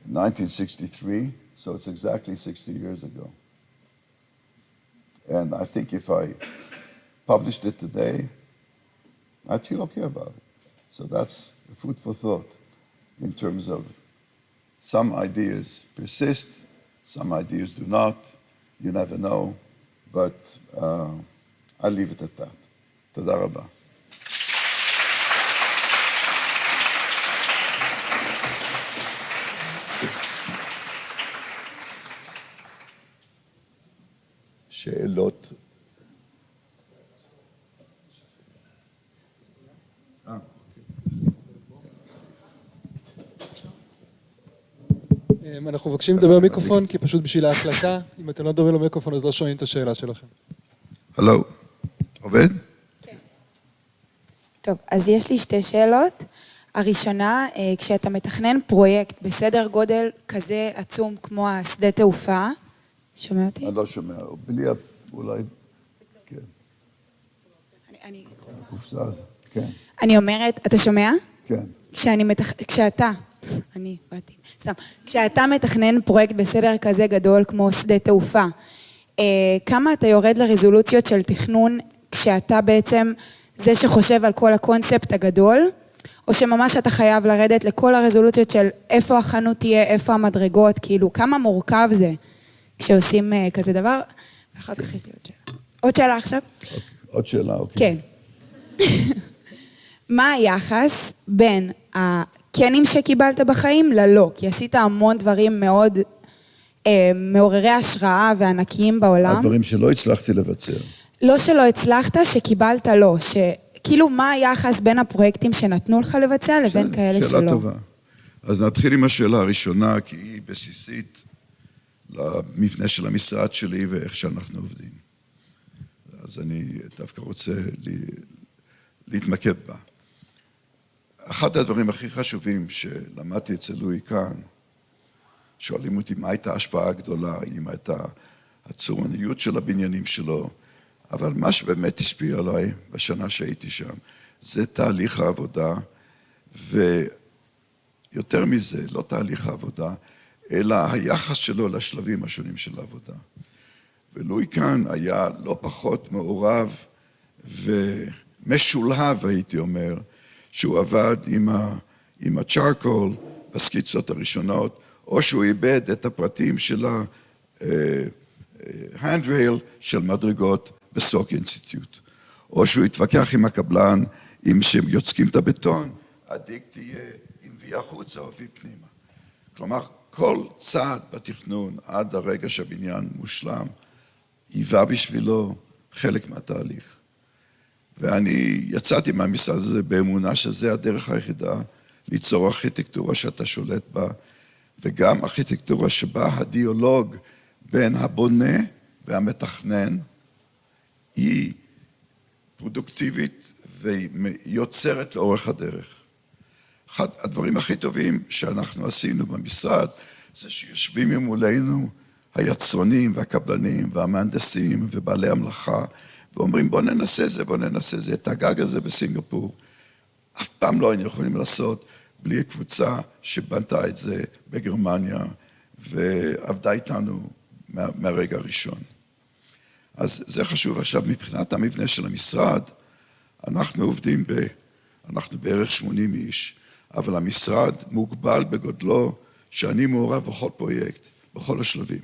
in 1963, so it's exactly 60 years ago. And I think if I published it today, I'd feel okay about it. So that's food for thought in terms of some ideas persist, some ideas do not, you never know, but I'll leave it at that. תודה רבה. שאלות. אנחנו מבקשים לדבר מיקרופון, כי פשוט בשביל ההקלטה, אם אתם לא מדברים למיקרופון, אז לא שומעים את השאלה שלכם. הלו, עובד? כן. טוב, אז יש לי שתי שאלות. הראשונה, כשאתה מתכנן פרויקט בסדר גודל כזה עצום כמו השדה תעופה, שומע אותי? אני לא שומע, בלי אולי, כן. הקופסה הזאת, כן. אני אומרת, אתה שומע? כן. כשאתה מתכנן פרויקט בסדר כזה גדול כמו שדה תעופה, כמה אתה יורד לרזולוציות של תכנון כשאתה בעצם זה שחושב על כל הקונספט הגדול, או שממש אתה חייב לרדת לכל הרזולוציות של איפה החנות תהיה, איפה המדרגות, כאילו כמה מורכב זה כשעושים כזה דבר, ואחר כך יש לי עוד שאלה. עוד שאלה עכשיו? עוד שאלה, אוקיי. כן. מה היחס בין הכנים שקיבלת בחיים ללא? כי עשית המון דברים מאוד מעוררי השראה וענקיים בעולם. הדברים שלא הצלחתי לבצע. לא שלא הצלחת, שקיבלת לא. כאילו מה היחס בין הפרויקטים שנתנו לך לבצע לבין כאלה שלא? שאלה טובה. אז נתחיל עם השאלה הראשונה, כי היא בסיסית למבנה של המשרד שלי ואיך שאנחנו עובדים. אז אני דווקא רוצה להתמקד בה. אחד הדברים הכי חשובים שלמדתי אצל לואי כאן, שואלים אותי מה הייתה ההשפעה הגדולה, אם הייתה הצורניות של הבניינים שלו, אבל מה שבאמת השפיע עליי בשנה שהייתי שם, זה תהליך העבודה, ויותר מזה, לא תהליך העבודה, אלא היחס שלו לשלבים השונים של העבודה. ולואי כאן היה לא פחות מעורב ומשולהב, הייתי אומר, שהוא עבד עם הצ'ארקול בסקיצות הראשונות, או שהוא איבד את הפרטים של ההנדרייל של מדרגות בסוק אינסטיטוט, או שהוא התווכח עם הקבלן, אם שהם יוצקים את הבטון, עדיק תהיה עם וי החוצה או וי פנימה. כלומר, כל צעד בתכנון עד הרגע שהבניין מושלם, היווה בשבילו חלק מהתהליך. ואני יצאתי מהמשרד הזה באמונה שזה הדרך היחידה ליצור ארכיטקטורה שאתה שולט בה, וגם ארכיטקטורה שבה הדיאלוג בין הבונה והמתכנן היא פרודוקטיבית ויוצרת לאורך הדרך. אחד הדברים הכי טובים שאנחנו עשינו במשרד, זה שיושבים ממולנו היצרנים והקבלנים והמהנדסים ובעלי המלאכה, ואומרים בוא ננסה זה, בוא ננסה זה, את הגג הזה בסינגפור. אף פעם לא היינו יכולים לעשות בלי קבוצה שבנתה את זה בגרמניה, ועבדה איתנו מהרגע הראשון. אז זה חשוב. עכשיו, מבחינת המבנה של המשרד, אנחנו עובדים אנחנו בערך 80 איש, אבל המשרד מוגבל בגודלו, שאני מעורב בכל פרויקט, בכל השלבים.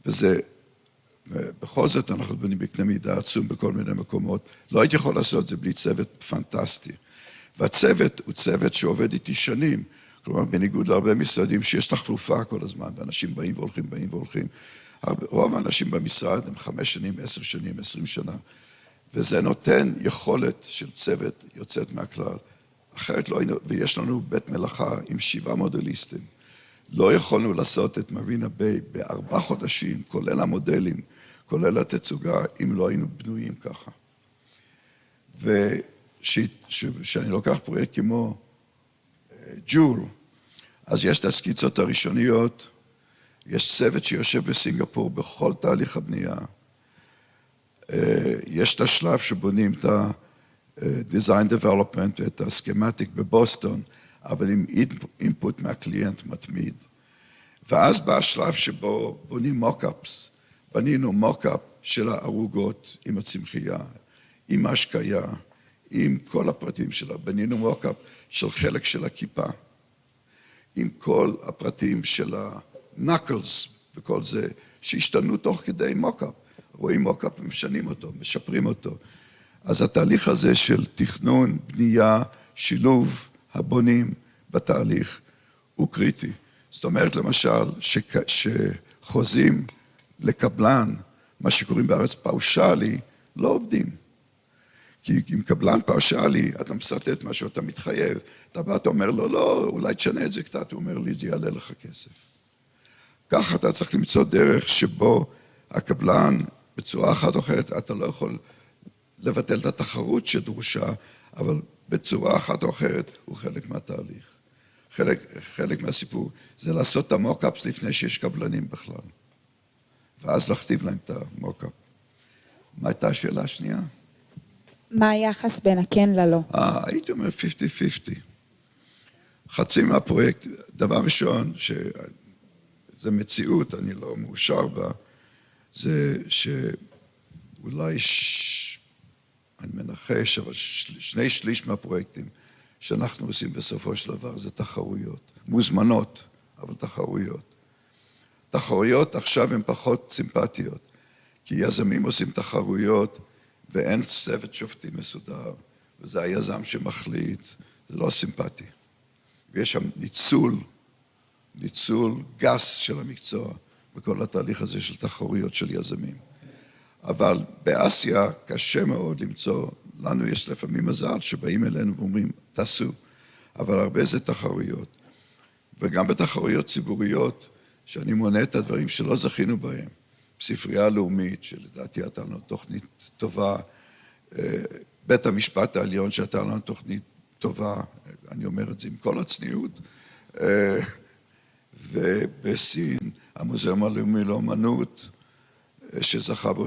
ובכל זאת אנחנו בונים בקנה מידה עצום בכל מיני מקומות. לא הייתי יכול לעשות את זה בלי צוות פנטסטי. והצוות הוא צוות שעובד איתי שנים, כלומר, בניגוד להרבה משרדים שיש תחלופה כל הזמן, ואנשים באים והולכים. רוב האנשים במשרד הם 5 שנים, 10 שנים, 20 שנה, וזה נותן יכולת של צוות יוצאת מהכלל. אחרת לא היינו, ויש לנו בית מלאכה עם 7 מודליסטים. לא יכולנו לעשות את מרינה ביי ב4 חודשים, כולל המודלים, כולל התצוגה, אם לא היינו בנויים ככה. ושאני לוקח פרויקט כמו ג'ול, אז יש את הסקיצות הראשוניות, יש צוות שיושב בסינגפור בכל תהליך הבנייה, יש את השלב שבונים את ה-design development ואת ה-schematic בבוסטון, אבל עם אינפוט מהקליינט מתמיד. ואז בא השלב שבו בונים מוק-אפס, בנינו מוק-אפ של הערוגות עם הצמחייה, עם ההשקיה, עם כל הפרטים שלה, בנינו מוק-אפ של חלק של הכיפה, עם כל הפרטים של ה-knuckles וכל זה, שהשתנו תוך כדי מוק-אפ. רואים מוק-אפ ומשנים אותו, משפרים אותו. אז התהליך הזה של תכנון, בנייה, שילוב הבונים בתהליך, הוא קריטי. זאת אומרת, למשל, שחוזים לקבלן, מה שקוראים בארץ פאושלי, לא עובדים. כי אם קבלן פאושלי, אתה מסרטט משהו, אתה מתחייב, אתה בא, אתה אומר לו, לא, אולי תשנה את זה קצת, הוא אומר לי, זה יעלה לך כסף. ככה אתה צריך למצוא דרך שבו הקבלן, בצורה אחת או אחרת, אתה לא יכול לבטל את התחרות שדרושה, אבל בצורה אחת או אחרת הוא חלק מהתהליך. חלק מהסיפור זה לעשות את המוק-אפס לפני שיש קבלנים בכלל. ואז להכתיב להם את המוק-אפ. מה הייתה השאלה השנייה? מה היחס בין הכן ללא? הייתי אומר 50-50. חצי מהפרויקט, דבר ראשון, שזה מציאות, אני לא מאושר בה, זה שאולי, אני מנחש, אבל 2/3 מהפרויקטים שאנחנו עושים בסופו של דבר, זה תחרויות. מוזמנות, אבל תחרויות. תחרויות עכשיו הן פחות סימפטיות, כי יזמים עושים תחרויות, ואין צוות שופטים מסודר, וזה היזם שמחליט, זה לא סימפטי. ויש שם ניצול גס של המקצוע, בכל התהליך הזה של תחרויות של יזמים. אבל באסיה קשה מאוד למצוא, לנו יש לפעמים מזל שבאים אלינו ואומרים, תעשו, אבל הרבה זה תחרויות. וגם בתחרויות ציבוריות, שאני מונה את הדברים שלא זכינו בהם, ספרייה הלאומית, שלדעתי הייתה לנו תוכנית טובה, בית המשפט העליון שהייתה לנו תוכנית טובה, אני אומר את זה עם כל הצניעות, ובסין, המוזיאום הלאומי לאומנות, שזכה בו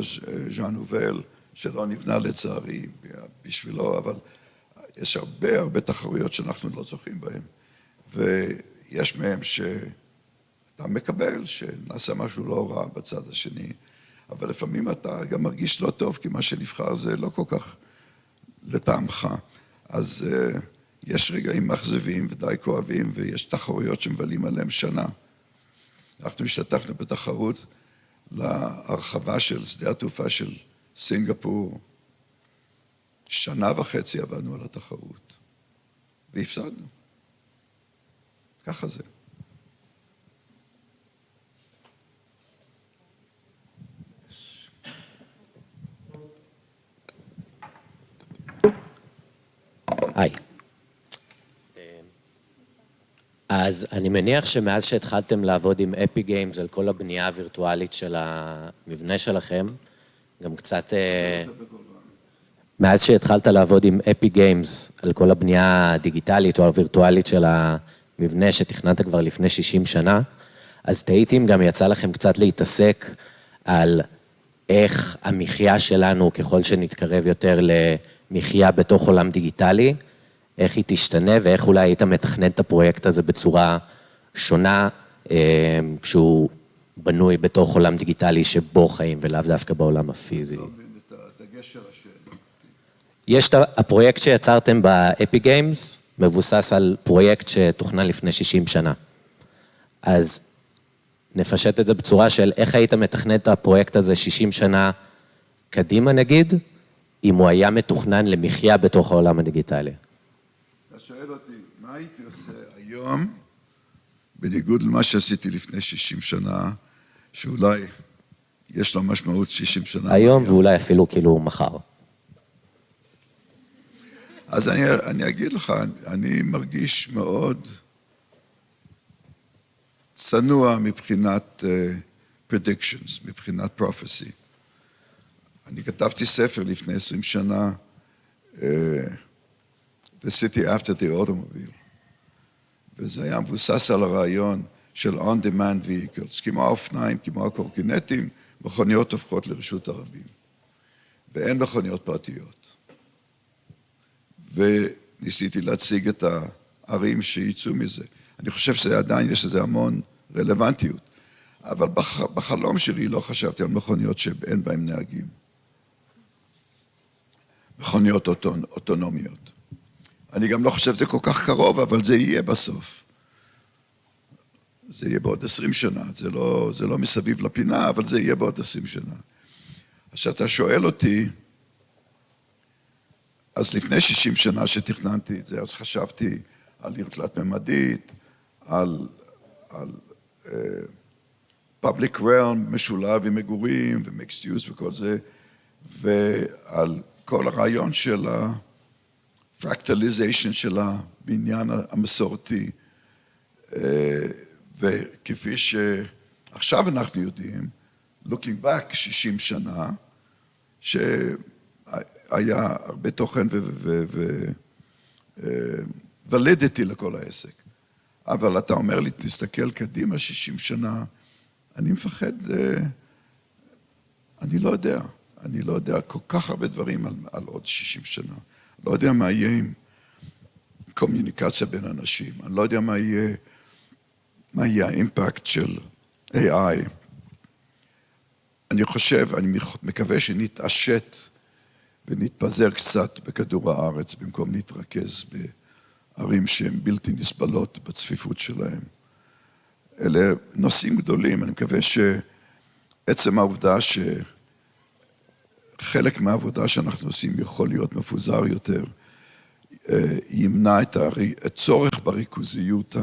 ז'אן נובל, שלא נבנה לצערי בשבילו, אבל יש הרבה תחרויות שאנחנו לא זוכים בהן, ויש מהם שאתה מקבל, שנעשה משהו לא רע בצד השני, אבל לפעמים אתה גם מרגיש לא טוב, כי מה שנבחר זה לא כל כך לטעמך. אז יש רגעים מאכזבים ודי כואבים, ויש תחרויות שמבלים עליהם שנה. אנחנו השתתפנו בתחרות להרחבה של שדה התעופה של סינגפור. 1.5 שנה עבדנו על התחרות, והפסדנו. ככה זה. היי. אז אני מניח שמאז שהתחלתם לעבוד עם אפי גיימס על כל הבנייה הווירטואלית של המבנה שלכם, גם קצת... מאז שהתחלת לעבוד עם אפי גיימס, על כל הבנייה הדיגיטלית או הווירטואלית של המבנה שתכננת כבר לפני 60 שנה, אז תהיתי אם גם יצא לכם קצת להתעסק על איך המחיה שלנו, ככל שנתקרב יותר למחיה בתוך עולם דיגיטלי, איך היא תשתנה ואיך אולי היית מתכנן את הפרויקט הזה בצורה שונה, כשהוא בנוי בתוך עולם דיגיטלי שבו חיים ולאו דווקא בעולם הפיזי. יש את הפרויקט שיצרתם באפי גיימס, מבוסס על פרויקט שתוכנן לפני 60 שנה. אז נפשט את זה בצורה של איך היית מתכנן את הפרויקט הזה 60 שנה קדימה נגיד, אם הוא היה מתוכנן למחיה בתוך העולם הדיגיטלי. אתה שואל אותי, מה הייתי עושה היום, בניגוד למה שעשיתי לפני 60 שנה, שאולי יש לו משמעות 60 שנה. היום ואולי אפילו כאילו מחר. אז אני אגיד לך, אני מרגיש מאוד צנוע מבחינת predictions, מבחינת prophecy. אני כתבתי ספר לפני 20 שנה, The City After the Automobile, וזה היה מבוסס על הרעיון של on-demand vehicles, כמו האופניים, כמו הקורקינטים, מכוניות הופכות לרשות הרבים, ואין מכוניות פרטיות. וניסיתי להציג את הערים שייצאו מזה. אני חושב שעדיין יש לזה המון רלוונטיות, אבל בחלום שלי לא חשבתי על מכוניות שאין בהן נהגים. מכוניות אוטונומיות. אני גם לא חושב שזה כל כך קרוב, אבל זה יהיה בסוף. זה יהיה בעוד 20 שנה, זה לא מסביב לפינה, אבל זה יהיה בעוד 20 שנה. אז שאתה שואל אותי, אז לפני 60 שנה שתכננתי את זה, אז חשבתי על עיר תלת-ממדית, על public realm משולב עם מגורים ומיקסט יוז וכל זה, ועל כל הרעיון של הפרקטליזיישן של הבניין המסורתי, וכפי שעכשיו אנחנו יודעים, looking back 60 שנה, היה הרבה תוכן ולידיטי לכל העסק. אבל אתה אומר לי, תסתכל קדימה 60 שנה, אני מפחד, אני לא יודע כל כך הרבה דברים על עוד 60 שנה. לא יודע מה יהיה עם קומוניקציה בין אנשים, אני לא יודע מה יהיה האימפקט של AI. אני חושב, אני מקווה שנתעשת ונתפזר קצת בכדור הארץ, במקום להתרכז בערים שהן בלתי נסבלות בצפיפות שלהם. אלה נושאים גדולים, אני מקווה שעצם העובדה שחלק מהעבודה שאנחנו עושים יכול להיות מפוזר יותר, ימנע את הצורך בריכוזיות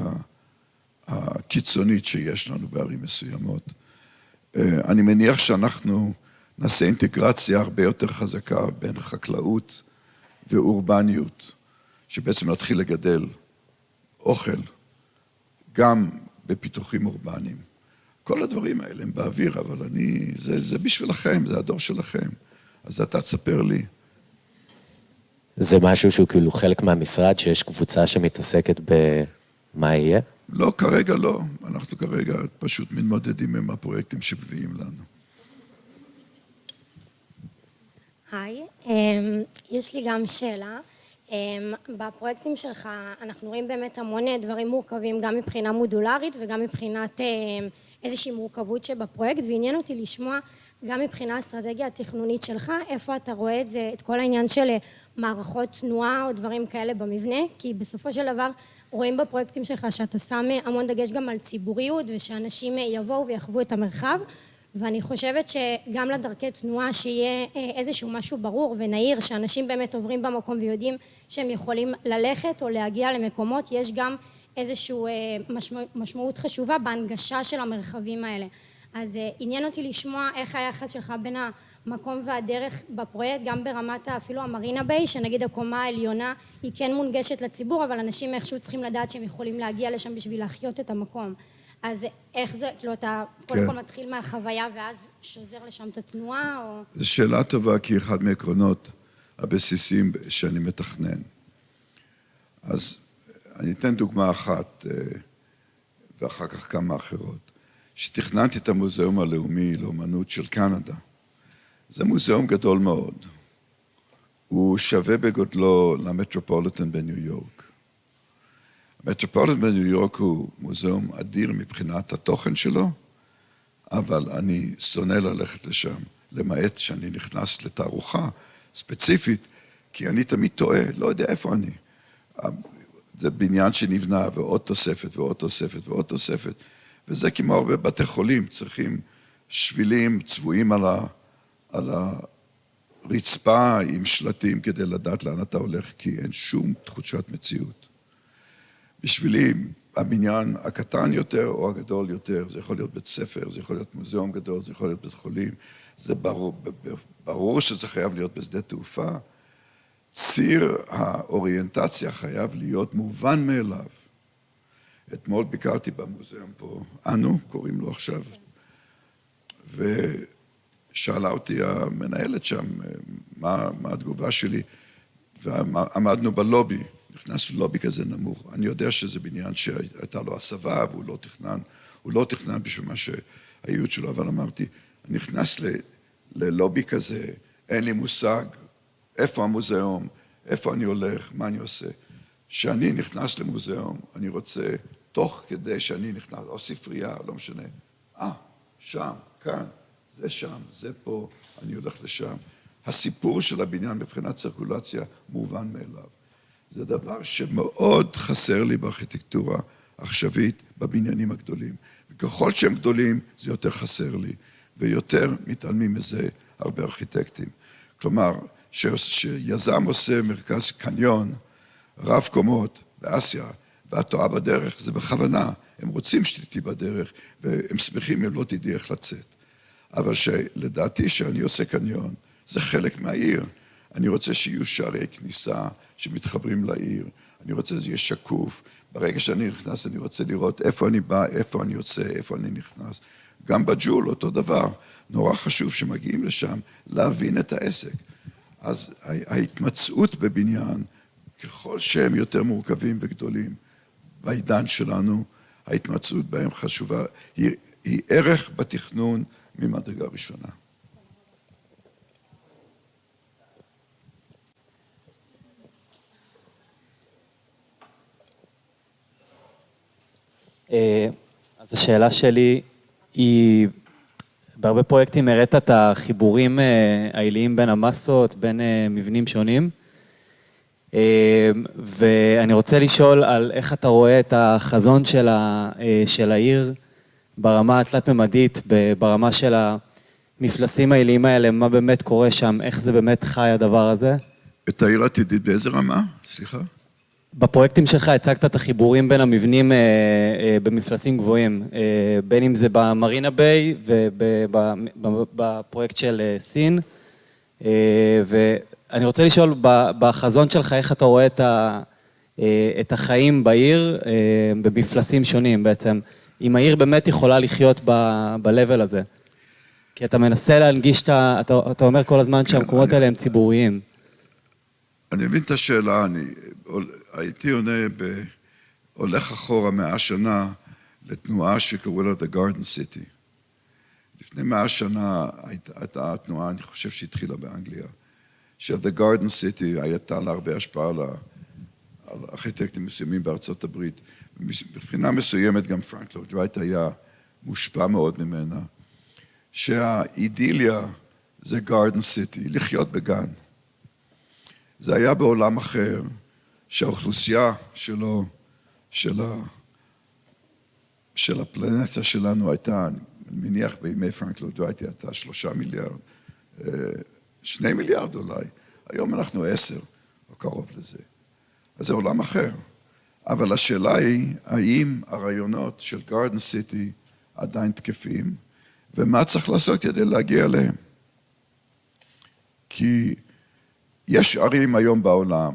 הקיצונית שיש לנו בערים מסוימות. אני מניח שאנחנו נעשה אינטגרציה הרבה יותר חזקה בין חקלאות ואורבניות, שבעצם נתחיל לגדל אוכל, גם בפיתוחים אורבניים. כל הדברים האלה הם באוויר, אבל זה בשבילכם, זה הדור שלכם. אז אתה תספר לי. זה משהו שהוא כאילו חלק מהמשרד, שיש קבוצה שמתעסקת במה יהיה? לא, כרגע לא. אנחנו כרגע פשוט מתמודדים עם הפרויקטים שמביאים לנו. היי, יש לי גם שאלה. בפרויקטים שלך אנחנו רואים באמת המון דברים מורכבים, גם מבחינה מודולרית וגם מבחינת איזושהי מורכבות שבפרויקט, ועניין אותי לשמוע גם מבחינה האסטרטגיה התכנונית שלך, איפה אתה רואה את זה, את כל העניין של מערכות תנועה או דברים כאלה במבנה, כי בסופו של דבר רואים בפרויקטים שלך שאתה שם המון דגש גם על ציבוריות, ושאנשים יבואו ויחוו את המרחב, ואני חושבת שגם לדרכי תנועה שיהיה איזשהו משהו ברור ונהיר, שאנשים באמת עוברים במקום ויודעים שהם יכולים ללכת או להגיע למקומות, יש גם איזושהי משמעות חשובה בהנגשה של המרחבים האלה. אז עניין אותי לשמוע איך היחס שלך בין המקום והדרך בפרויקט, גם ברמת אפילו המרינה ביי, שנגיד הקומה העליונה היא כן מונגשת לציבור, אבל אנשים איכשהו צריכים לדעת שהם יכולים להגיע לשם בשביל להחיות את המקום. אז איך זה, כאילו אתה קודם כל מתחיל מהחוויה ואז שוזר לשם את התנועה או... זו שאלה טובה, כי אחד מעקרונות הבסיסיים שאני מתכנן. אז אני אתן דוגמה אחת, ואחר כך כמה אחרות. שתכננתי את המוזיאום הלאומי לאומנות של קנדה. זה מוזיאום גדול מאוד. הוא שווה בגודלו למטרופוליטן בניו יורק. המטרופוליטן בניו יורק הוא מוזיאום אדיר מבחינת התוכן שלו, אבל אני שונא ללכת לשם, למעט שאני נכנס לתערוכה ספציפית, כי אני תמיד טועה, לא יודע איפה אני. זה בניין שנבנה ועוד תוספת ועוד תוספת ועוד תוספת, וזה כמו הרבה בתי חולים, צריכים שבילים צבועים על הרצפה עם שלטים כדי לדעת לאן אתה הולך, כי אין שום תחושת מציאות. בשבילי, הבניין הקטן יותר או הגדול יותר, זה יכול להיות בית ספר, זה יכול להיות מוזיאום גדול, זה יכול להיות בית חולים, זה ברור שזה חייב להיות בשדה תעופה. ציר האוריינטציה חייב להיות מובן מאליו. אתמול ביקרתי במוזיאום פה, אנו, קוראים לו עכשיו, ושאלה אותי המנהלת שם, מה התגובה שלי, ועמדנו בלובי, נכנסנו ללובי כזה נמוך. אני יודע שזה בניין שהייתה לו הסבה, והוא לא תכנן בשביל מה שהייעוד שלו, אבל אמרתי, אני נכנס ללובי כזה, אין לי מושג, איפה המוזיאום, איפה אני הולך, מה אני עושה. כשאני נכנס למוזיאום, אני רוצה, תוך כדי שאני נכנס, או ספרייה, לא משנה, שם, כאן, זה שם, זה פה, אני הולך לשם. הסיפור של הבניין מבחינת צירקולציה מובן מאליו. זה דבר שמאוד חסר לי בארכיטקטורה עכשווית בבניינים הגדולים. וככל שהם גדולים, זה יותר חסר לי, ויותר מתעלמים מזה הרבה ארכיטקטים. כלומר, שיזם עושה מרכז קניון, רב קומות באסיה, ואת טועה בדרך, זה בכוונה. הם רוצים שתיתי בדרך, והם שמחים אם לא תדעי איך לצאת. אבל שלדעתי שאני עושה קניון, זה חלק מהעיר. אני רוצה שיהיו שערי כניסה שמתחברים לעיר. אני רוצה שזה יהיה שקוף. ברגע שאני נכנס, אני רוצה לראות איפה אני בא, איפה אני יוצא, איפה אני נכנס. גם בג'ול, אותו דבר. נורא חשוב שמגיעים לשם להבין את העסק. אז ההתמצאות בבניין, ככל שהם יותר מורכבים וגדולים בעידן שלנו, ההתמצאות בהם חשובה, היא ערך בתכנון ממדרגה ראשונה. אז השאלה שלי היא, בהרבה פרויקטים הראית את החיבורים העיליים בין המסות, בין מבנים שונים, ואני רוצה לשאול על איך אתה רואה את החזון של העיר ברמה התלת-ממדית, ברמה של המפלסים העיליים האלה, מה באמת קורה שם, איך זה באמת חי הדבר הזה? את העיר העתידית באיזה רמה? סליחה? בפרויקטים שלך הצגת את החיבורים בין המבנים במפלסים גבוהים, בין אם זה במרינה ביי ובפרויקט של סין, ואני רוצה לשאול בחזון שלך איך אתה רואה את החיים בעיר במפלסים שונים בעצם, אם העיר באמת יכולה לחיות ב-level הזה, כי אתה מנסה להנגיש, אתה אומר כל הזמן שהמקומות האלה הם ציבוריים. אני מבין את השאלה, הייתי עונה הולך אחורה 100 שנה לתנועה שקראו לה The Garden City. לפני 100 שנה הייתה התנועה, אני חושב שהתחילה באנגליה, שה-The Garden City הייתה לה הרבה השפעה על ארכיטקטים מסוימים בארצות הברית. מבחינה מסוימת גם פרנק לויד רייט היה מושפע מאוד ממנה, שהאידיליה זה Garden City, לחיות בגן. זה היה בעולם אחר, שהאוכלוסייה שלו, של הפלנטה שלנו הייתה, אני מניח בימי פרנק לויד רייט הייתה 3 מיליארד, 2 מיליארד אולי, היום אנחנו 10 או קרוב לזה. אז זה עולם אחר. אבל השאלה היא, האם הרעיונות של גארדן סיטי עדיין תקפים, ומה צריך לעשות כדי להגיע אליהם? כי יש ערים היום בעולם,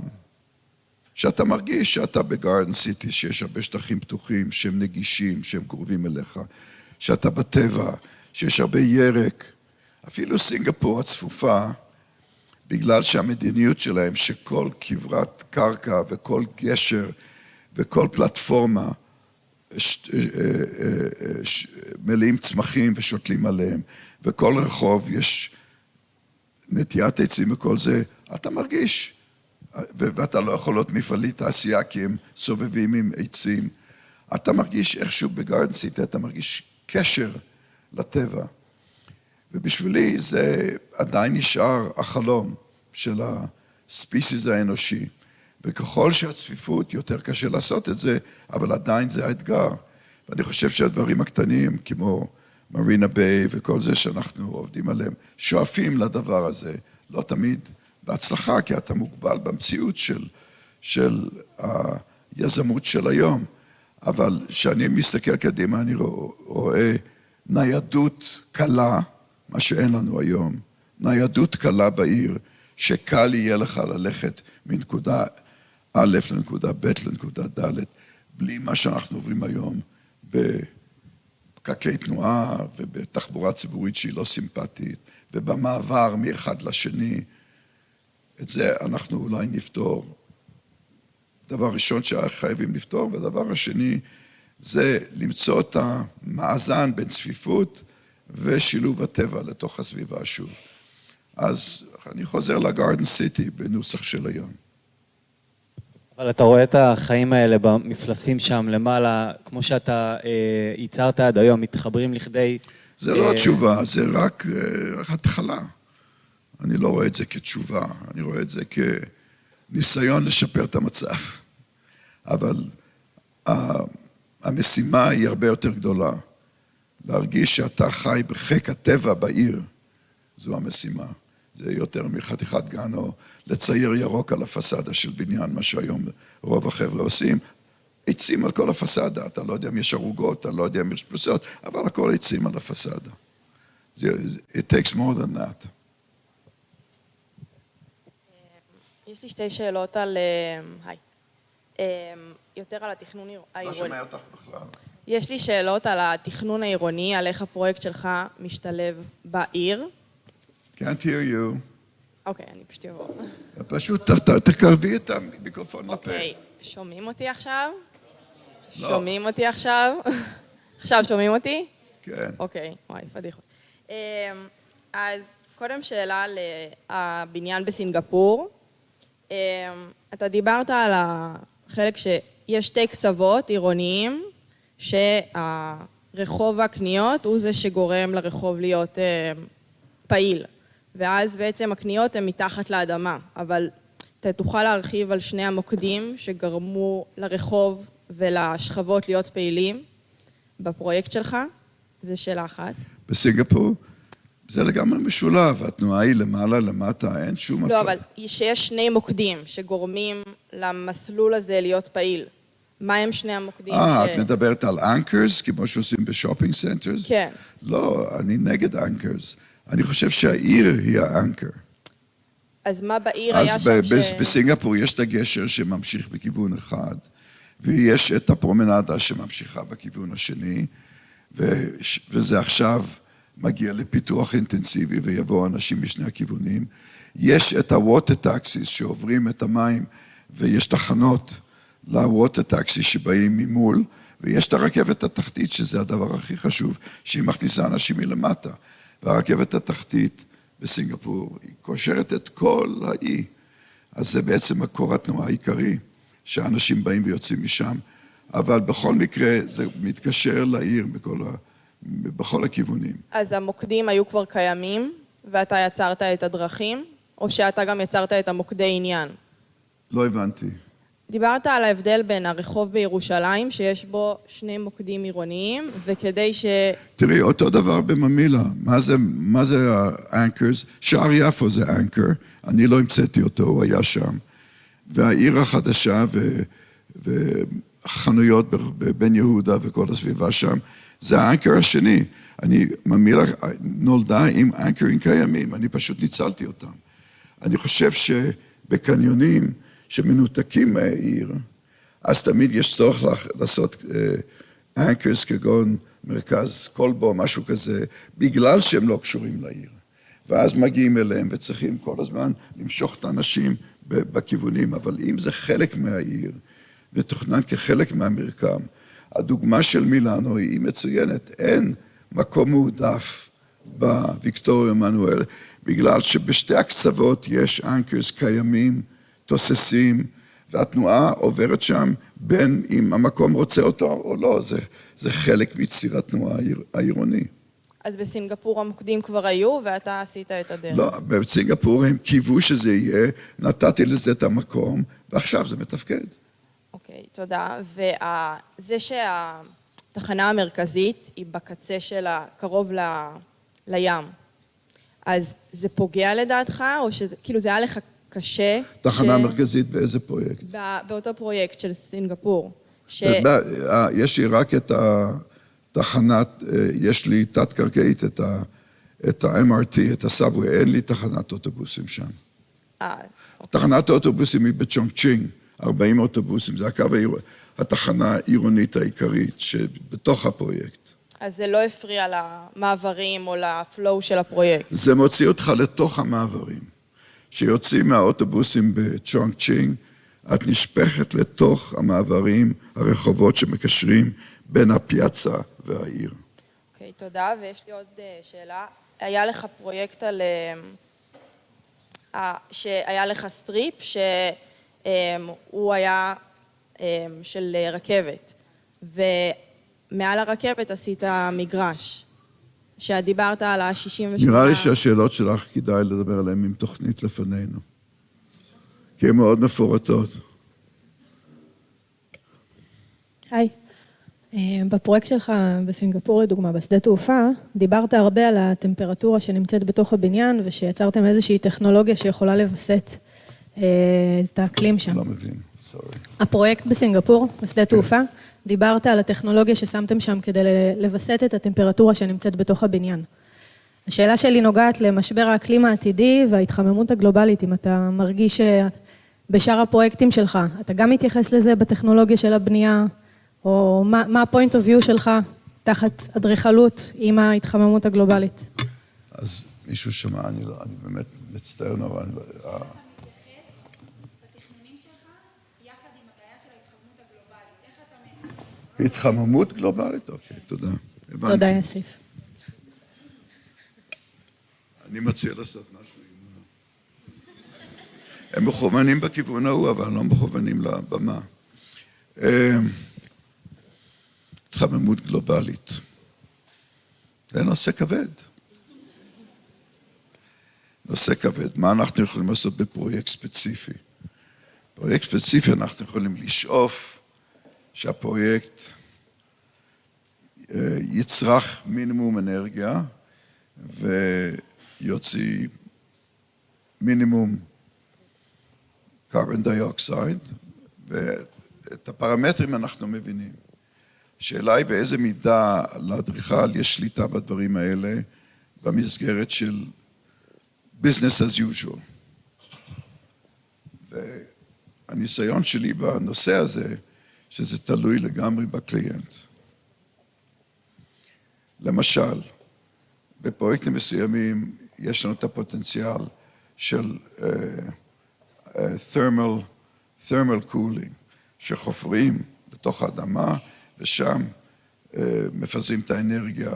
שאתה מרגיש שאתה בגארדן סיטי, שיש הרבה שטחים פתוחים, שהם נגישים, שהם קרובים אליך, שאתה בטבע, שיש הרבה ירק. אפילו סינגפור הצפופה, בגלל שהמדיניות שלהם, שכל כברת קרקע וכל גשר וכל פלטפורמה מלאים צמחים ושותלים עליהם, וכל רחוב יש נטיית עצים וכל זה, אתה מרגיש, ואתה לא יכול להיות מפעלי תעשייה כי הם סובבים עם עצים, אתה מרגיש איכשהו בגארדן סיטי, אתה מרגיש קשר לטבע. ובשבילי זה עדיין נשאר החלום של הספיסיס האנושי. וככל שהצפיפות יותר קשה לעשות את זה, אבל עדיין זה האתגר. ואני חושב שהדברים הקטנים, כמו מרינה ביי וכל זה שאנחנו עובדים עליהם, שואפים לדבר הזה, לא תמיד בהצלחה, כי אתה מוגבל במציאות של היזמות של היום. אבל כשאני מסתכל קדימה, אני רואה ניידות קלה, מה שאין לנו היום, ניידות קלה בעיר, שקל יהיה לך ללכת מנקודה א' לנקודה ב' לנקודה ד', בלי מה שאנחנו עוברים היום בפקקי תנועה ובתחבורה ציבורית שהיא לא סימפטית, ובמעבר מאחד לשני. את זה אנחנו אולי נפתור. דבר ראשון שחייבים לפתור, והדבר השני זה למצוא את המאזן בין צפיפות ושילוב הטבע לתוך הסביבה שוב. אז אני חוזר לגארדן סיטי בנוסח של היום. אבל אתה רואה את החיים האלה במפלסים שם למעלה, כמו שאתה ייצרת עד היום, מתחברים לכדי... זה לא התשובה, זה רק התחלה. אני לא רואה את זה כתשובה, אני רואה את זה כניסיון לשפר את המצב. אבל המשימה היא הרבה יותר גדולה. להרגיש שאתה חי בחיק הטבע בעיר, זו המשימה. זה יותר מחתיכת גן או לצייר ירוק על הפסדה של בניין, מה שהיום רוב החבר'ה עושים. עצים על כל הפסדה, אתה לא יודע אם יש ערוגות, אתה לא יודע אם יש פלוסות, אבל הכל עצים על הפסדה. It takes more than that. יש לי שתי שאלות על... יותר על התכנון העירוני. לא שומע אותך בכלל. יש לי שאלות על התכנון העירוני, על איך הפרויקט שלך משתלב בעיר. Can't hear you. אוקיי, אני פשוט אעבור. פשוט תקרבי את המיקרופון לפה. אוקיי, שומעים אותי עכשיו? לא. שומעים אותי עכשיו? עכשיו שומעים אותי? כן. אוקיי, וואי, פדיחות. אז קודם שאלה על הבניין בסינגפור. אתה דיברת על החלק שיש שתי קצוות עירוניים, שהרחוב הקניות הוא זה שגורם לרחוב להיות פעיל. ואז בעצם הקניות הן מתחת לאדמה, אבל אתה תוכל להרחיב על שני המוקדים שגרמו לרחוב ולשכבות להיות פעילים בפרויקט שלך? זו שאלה אחת. בסינגפור זה לגמרי משולב, התנועה היא למעלה, למטה, אין שום הפרדה. לא, אבל שיש שני מוקדים שגורמים למסלול הזה להיות פעיל. מה הם שני המוקדים את מדברת על אנקרס, כמו שעושים בשופינג סנטרס? כן. לא, אני נגד אנקרס. אני חושב שהעיר היא האנקר. אז מה בעיר היה שם אז בסינגפור יש את הגשר שממשיך בכיוון אחד, ויש את הפרומנדה שממשיכה בכיוון השני, וזה עכשיו מגיע לפיתוח אינטנסיבי, ויבואו אנשים משני הכיוונים. יש את הווטר טקסיס שעוברים את המים, ויש תחנות לווטר טקסיס שבאים ממול, ויש את הרכבת התחתית, שזה הדבר הכי חשוב, שהיא מכניסה אנשים מלמטה. והרכבת התחתית בסינגפור היא קושרת את כל האי. אז זה בעצם מקור התנועה העיקרי, שאנשים באים ויוצאים משם, אבל בכל מקרה זה מתקשר לעיר בכל הכיוונים. אז המוקדים היו כבר קיימים, ואתה יצרת את הדרכים, או שאתה גם יצרת את המוקדי עניין? לא הבנתי. דיברת על ההבדל בין הרחוב בירושלים, שיש בו שני מוקדים עירוניים, וכדי תראי, אותו דבר בממילה. מה זה האנקרס? שער יפו זה אנקר, אני לא המצאתי אותו, הוא היה שם. והעיר החדשה וחנויות בבן יהודה וכל הסביבה שם, זה האנקר השני. ממילה נולדה עם אנקרים קיימים, אני פשוט ניצלתי אותם. אני חושב שבקניונים, שמנותקים מהעיר, אז תמיד יש צורך לעשות אנקרס כגון מרכז כלבו, משהו כזה, בגלל שהם לא קשורים לעיר. ואז מגיעים אליהם וצריכים כל הזמן למשוך את האנשים בכיוונים, אבל אם זה חלק מהעיר, ותוכנן כחלק מהמרקם, הדוגמה של מילאנו היא מצוינת, אין מקום מועדף בוויקטוריה מנואל, בגלל שבשתי הקצוות יש אנקרס קיימים, תוססים, והתנועה עוברת שם בין אם המקום רוצה אותו או לא, זה חלק מיצירת תנועה העירוני. אז בסינגפור המוקדים כבר היו, ואתה עשית את הדרך. לא, בסינגפור הם קיוו שזה יהיה, נתתי לזה את המקום, ועכשיו זה מתפקד. אוקיי, תודה. וזה שהתחנה המרכזית היא בקצה שלה, קרוב לים, אז זה פוגע לדעתך, או שזה, כאילו זה היה לך קשה? תחנה מרכזית באיזה פרויקט? באותו פרויקט של סינגפור. יש לי רק את התחנת, יש לי תת-קרקעית, את ה-MRT, את הסאבווי, אין לי תחנת אוטובוסים שם. תחנת האוטובוסים היא בצ'ונג-צ'ינג, 40 אוטובוסים, זה הקו התחנה העירונית העיקרית שבתוך הפרויקט. אז זה לא הפריע למעברים או לפלואו של הפרויקט? זה מוציא אותך לתוך המעברים. שיוצאים מהאוטובוסים בצ'ונג-צ'ינג, את נשפכת לתוך המעברים, הרחובות שמקשרים בין הפיאצה והעיר. אוקיי, תודה. ויש לי עוד שאלה. היה לך פרויקט שהיה לך סטריפ, שהוא היה של רכבת, ומעל הרכבת עשית מגרש, שדיברת על ה-68... נראה לי שהשאלות שלך כדאי לדבר עליהן עם תוכנית לפנינו, כי הן מאוד מפורטות. היי, בפרויקט שלך בסינגפור לדוגמה, בשדה תעופה, דיברת הרבה על הטמפרטורה שנמצאת בתוך הבניין, ושיצרתם איזושהי טכנולוגיה שיכולה לבסט את האקלים שם. לא מבין, סורי. הפרויקט בסינגפור, בשדה תעופה, דיברת על הטכנולוגיה ששמתם שם כדי לבסט את הטמפרטורה שנמצאת בתוך הבניין. השאלה שלי נוגעת למשבר האקלים העתידי וההתחממות הגלובלית, אם אתה מרגיש שבשאר הפרויקטים שלך, אתה גם מתייחס לזה בטכנולוגיה של הבנייה, או מה ה-point of view שלך תחת אדריכלות עם ההתחממות הגלובלית? אז מישהו שמע, אני באמת מצטער נורא, התחממות גלובלית? אוקיי, תודה. תודה, יוסיף. אני מציע לעשות משהו. הם מכוונים בכיוון ההוא, אבל לא מכוונים לבמה. התחממות גלובלית. זה נושא כבד. נושא כבד. מה אנחנו יכולים לעשות בפרויקט ספציפי? בפרויקט ספציפי אנחנו יכולים לשאוף שהפרויקט יצרך מינימום אנרגיה ויוציא מינימום קרבון דיאוקסייד, ואת הפרמטרים אנחנו מבינים. השאלה היא באיזה מידה לאדריכל יש שליטה בדברים האלה במסגרת של business as usual. והניסיון שלי בנושא הזה, שזה תלוי לגמרי בקליינט. למשל, בפרויקטים מסוימים יש לנו את הפוטנציאל של thermal cooling, שחופרים לתוך האדמה ושם מפזרים את האנרגיה.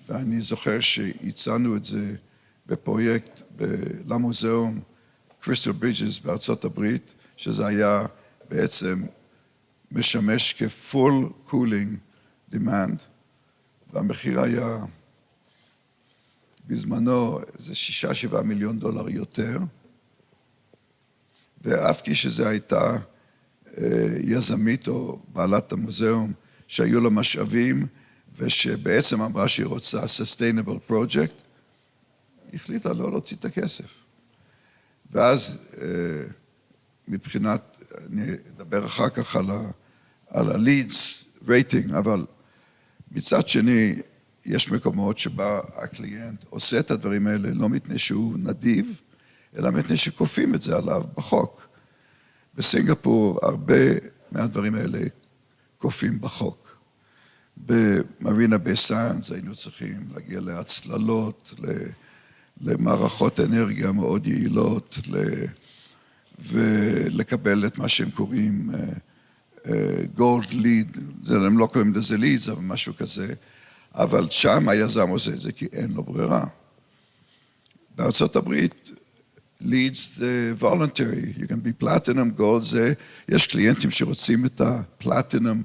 ואני זוכר שהצענו את זה בפרויקט למוזיאום קריסטל ברידג'ס בארצות הברית, שזה היה בעצם משמש כ-full cooling demand, והמחיר היה בזמנו איזה 6-7 מיליון דולר יותר, ואף כשזה הייתה יזמית או בעלת המוזיאום שהיו לה משאבים, ושבעצם אמרה שהיא רוצה sustainable project, היא החליטה לא להוציא את הכסף. ואז מבחינת, אני אדבר אחר כך על ה-leads rating, אבל מצד שני, יש מקומות שבה הקליינט עושה את הדברים האלה, לא מפני שהוא נדיב, אלא מפני שכופים את זה עליו בחוק. בסינגפור הרבה מהדברים האלה כופים בחוק. במרינה ביי סאנדס היינו צריכים להגיע להצללות, למערכות אנרגיה מאוד יעילות, ולקבל את מה שהם קוראים גולד ליד, הם לא קוראים לזה לידס, אבל משהו כזה, אבל שם היזם עושה את זה כי אין לו ברירה. בארצות הברית, לידס זה voluntary, you can be platinum, gold זה, יש קליינטים שרוצים את הפלטינום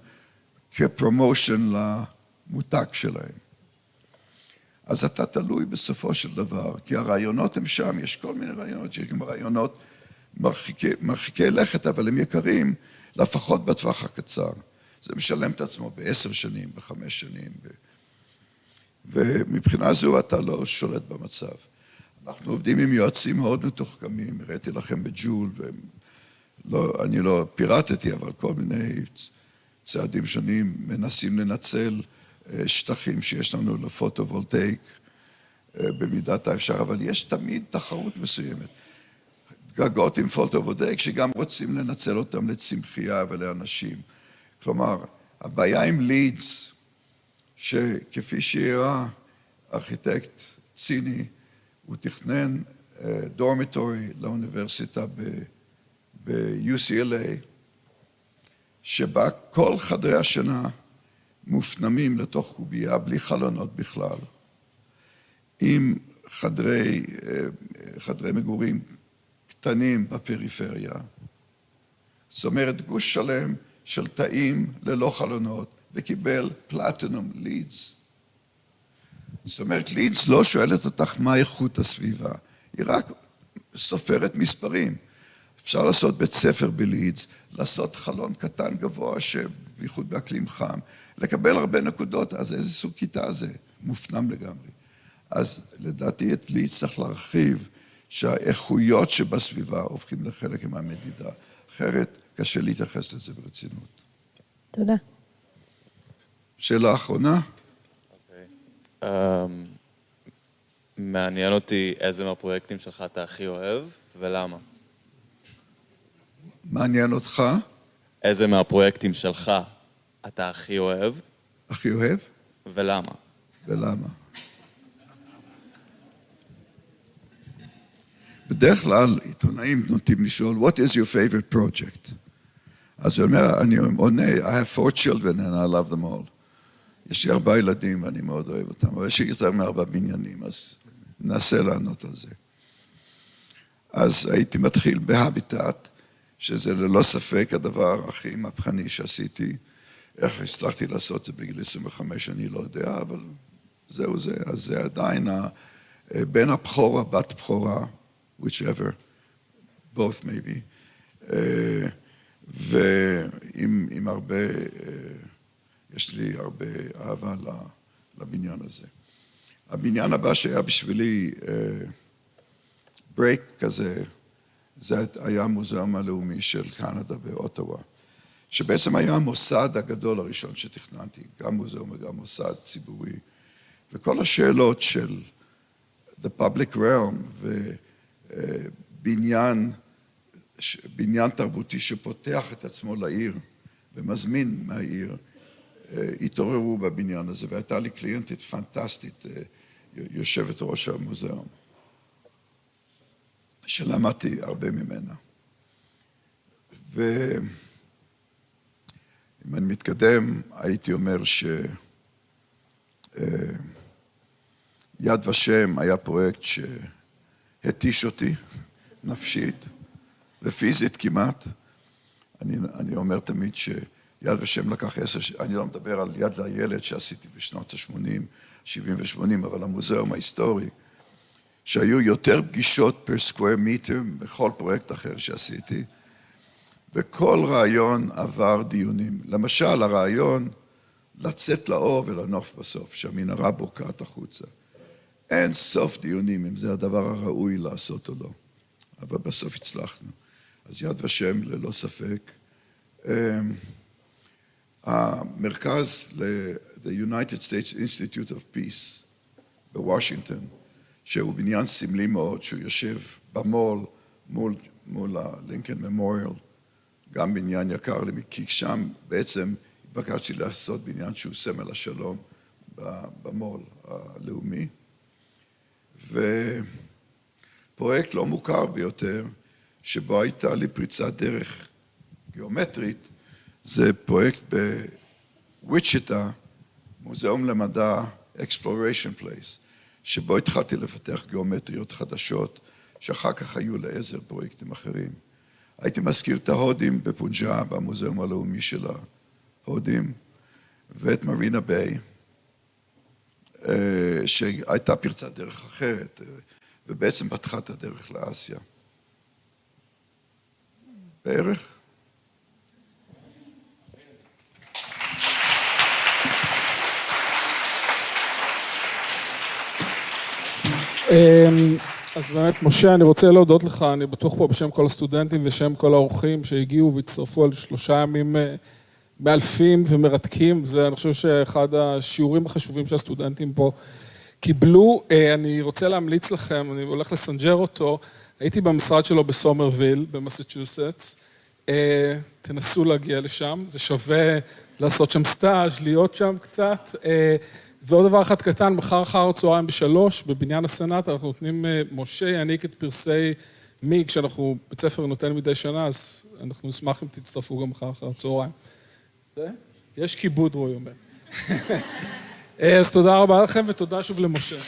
כפרומושן למותג שלהם. אז אתה תלוי בסופו של דבר, כי הרעיונות הם שם, יש כל מיני רעיונות, יש גם רעיונות מרחיקי לכת, אבל הם יקרים, לפחות בטווח הקצר. זה משלם את עצמו ב10 שנים, ב5 שנים, ומבחינה זו אתה לא שולט במצב. אנחנו עובדים עם יועצים מאוד מתוחכמים, הראיתי לכם בג'ול, אני לא פירטתי, אבל כל מיני צעדים שונים מנסים לנצל שטחים שיש לנו לפוטו-וולטאיק במידת האפשר, אבל יש תמיד תחרות מסוימת. גגות עם פוטו-וולטאיק שגם רוצים לנצל אותם לצמחייה ולאנשים. כלומר, הבעיה עם לידס, שכפי שהראה ארכיטקט ציני, הוא תכנן דורמיטורי לאוניברסיטה ב-UCLA, שבה כל חדרי השינה מופנמים לתוך קובייה בלי חלונות בכלל, עם חדרי מגורים קטנים בפריפריה. זאת אומרת, גוש שלם של תאים ללא חלונות, וקיבל פלטינום לידס. זאת אומרת, לידס לא שואלת אותך מה איכות הסביבה, היא רק סופרת מספרים. אפשר לעשות בית ספר בלידס, לעשות חלון קטן גבוה, שבייחוד באקלים חם, לקבל הרבה נקודות, אז איזה סוג כיתה זה? מופנם לגמרי. אז לדעתי את לידס צריך להרחיב, שהאיכויות שבסביבה הופכים לחלק מהמדידה. אחרת קשה להתייחס לזה ברצינות. תודה. שאלה אחרונה? מעניין אותי איזה מהפרויקטים שלך אתה הכי אוהב ולמה. מעניין אותך? איזה מהפרויקטים שלך אתה הכי אוהב? הכי אוהב? ולמה? ולמה? בדרך כלל עיתונאים נוטים לשאול, what is your favorite project? אז הוא אומר, אני עונה, I have 4 children and I love them all. יש לי 4 ילדים ואני מאוד אוהב אותם, אבל יש לי יותר מ4 בניינים, אז ננסה לענות על זה. אז הייתי מתחיל בהאבטת, שזה ללא ספק הדבר הכי מהפכני שעשיתי. איך הצלחתי לעשות זה בגיל 25, אני לא יודע, אבל זהו זה. אז זה עדיין בין הבכורה, בת בכורה, whichever, both maybe, ועם הרבה, יש לי הרבה אהבה לבניין הזה. הבניין הבא שהיה בשבילי ברייק כזה, זה היה המוזיאום הלאומי של קנדה באוטווה, שבעצם היה המוסד הגדול הראשון שתכננתי, גם מוזיאום וגם מוסד ציבורי, וכל השאלות של the public realm ובניין תרבותי שפותח את עצמו לעיר ומזמין מהעיר, התעוררו בבניין הזה, והייתה לי קליינטית פנטסטית, יושבת ראש המוזיאום, שלמדתי הרבה ממנה. ואם אני מתקדם, הייתי אומר יד ושם היה פרויקט שהתיש אותי, נפשית ופיזית כמעט. אני אומר תמיד שיד ושם לקח 10, אני לא מדבר על יד לילד שעשיתי בשנות ה-80, 70 ו-80, אבל המוזיאום ההיסטורי, שהיו יותר פגישות פר סקוואר מיטר בכל פרויקט אחר שעשיתי, וכל רעיון עבר דיונים. למשל, הרעיון לצאת לאור ולנוף בסוף, שהמנהרה בוקעת החוצה. אין סוף דיונים אם זה הדבר הראוי לעשות או לא, אבל בסוף הצלחנו. אז יד ושם ללא ספק. המרכז ל-The United States Institute of Peace בוושינגטון, שהוא בניין סמלי מאוד, שהוא יושב במול מול הלינקן ממוריאל, גם בניין יקר לי, כי שם בעצם התבקשתי לעשות בניין שהוא סמל השלום במול הלאומי, ופרויקט לא מוכר ביותר, שבו הייתה לי פריצת דרך גיאומטרית, זה פרויקט בוויצ'יטה, מוזיאום למדע, Exploration Place, שבו התחלתי לפתח גיאומטריות חדשות, שאחר כך היו לעזר פרויקטים אחרים. הייתי מזכיר את ההודים בפונג'אב, המוזיאום הלאומי של ההודים, ואת מרינה ביי, שהייתה פרצת דרך אחרת, ובעצם פתחה את הדרך לאסיה. בערך. אז באמת, משה, אני רוצה להודות לך, אני בטוח פה בשם כל הסטודנטים ושם כל האורחים שהגיעו והצטרפו על 3 ימים מאלפים ומרתקים. זה, אני חושב, שאחד השיעורים החשובים שהסטודנטים פה קיבלו. אני רוצה להמליץ לכם, אני הולך לסנג'ר אותו, הייתי במשרד שלו בסומרוויל, במסצ'וסטס, תנסו להגיע לשם, זה שווה לעשות שם סטאז', להיות שם קצת. ועוד דבר אחד קטן, מחר אחר הצהריים ב-3, בבניין הסנאט, אנחנו נותנים, משה יעניק את פרסי מיג, שאנחנו בית ספר נותן מדי שנה, אז אנחנו נשמח אם תצטרפו גם מחר אחר הצהריים. יש כיבוד, רואי אומר. אז תודה רבה לכם, ותודה שוב למשה.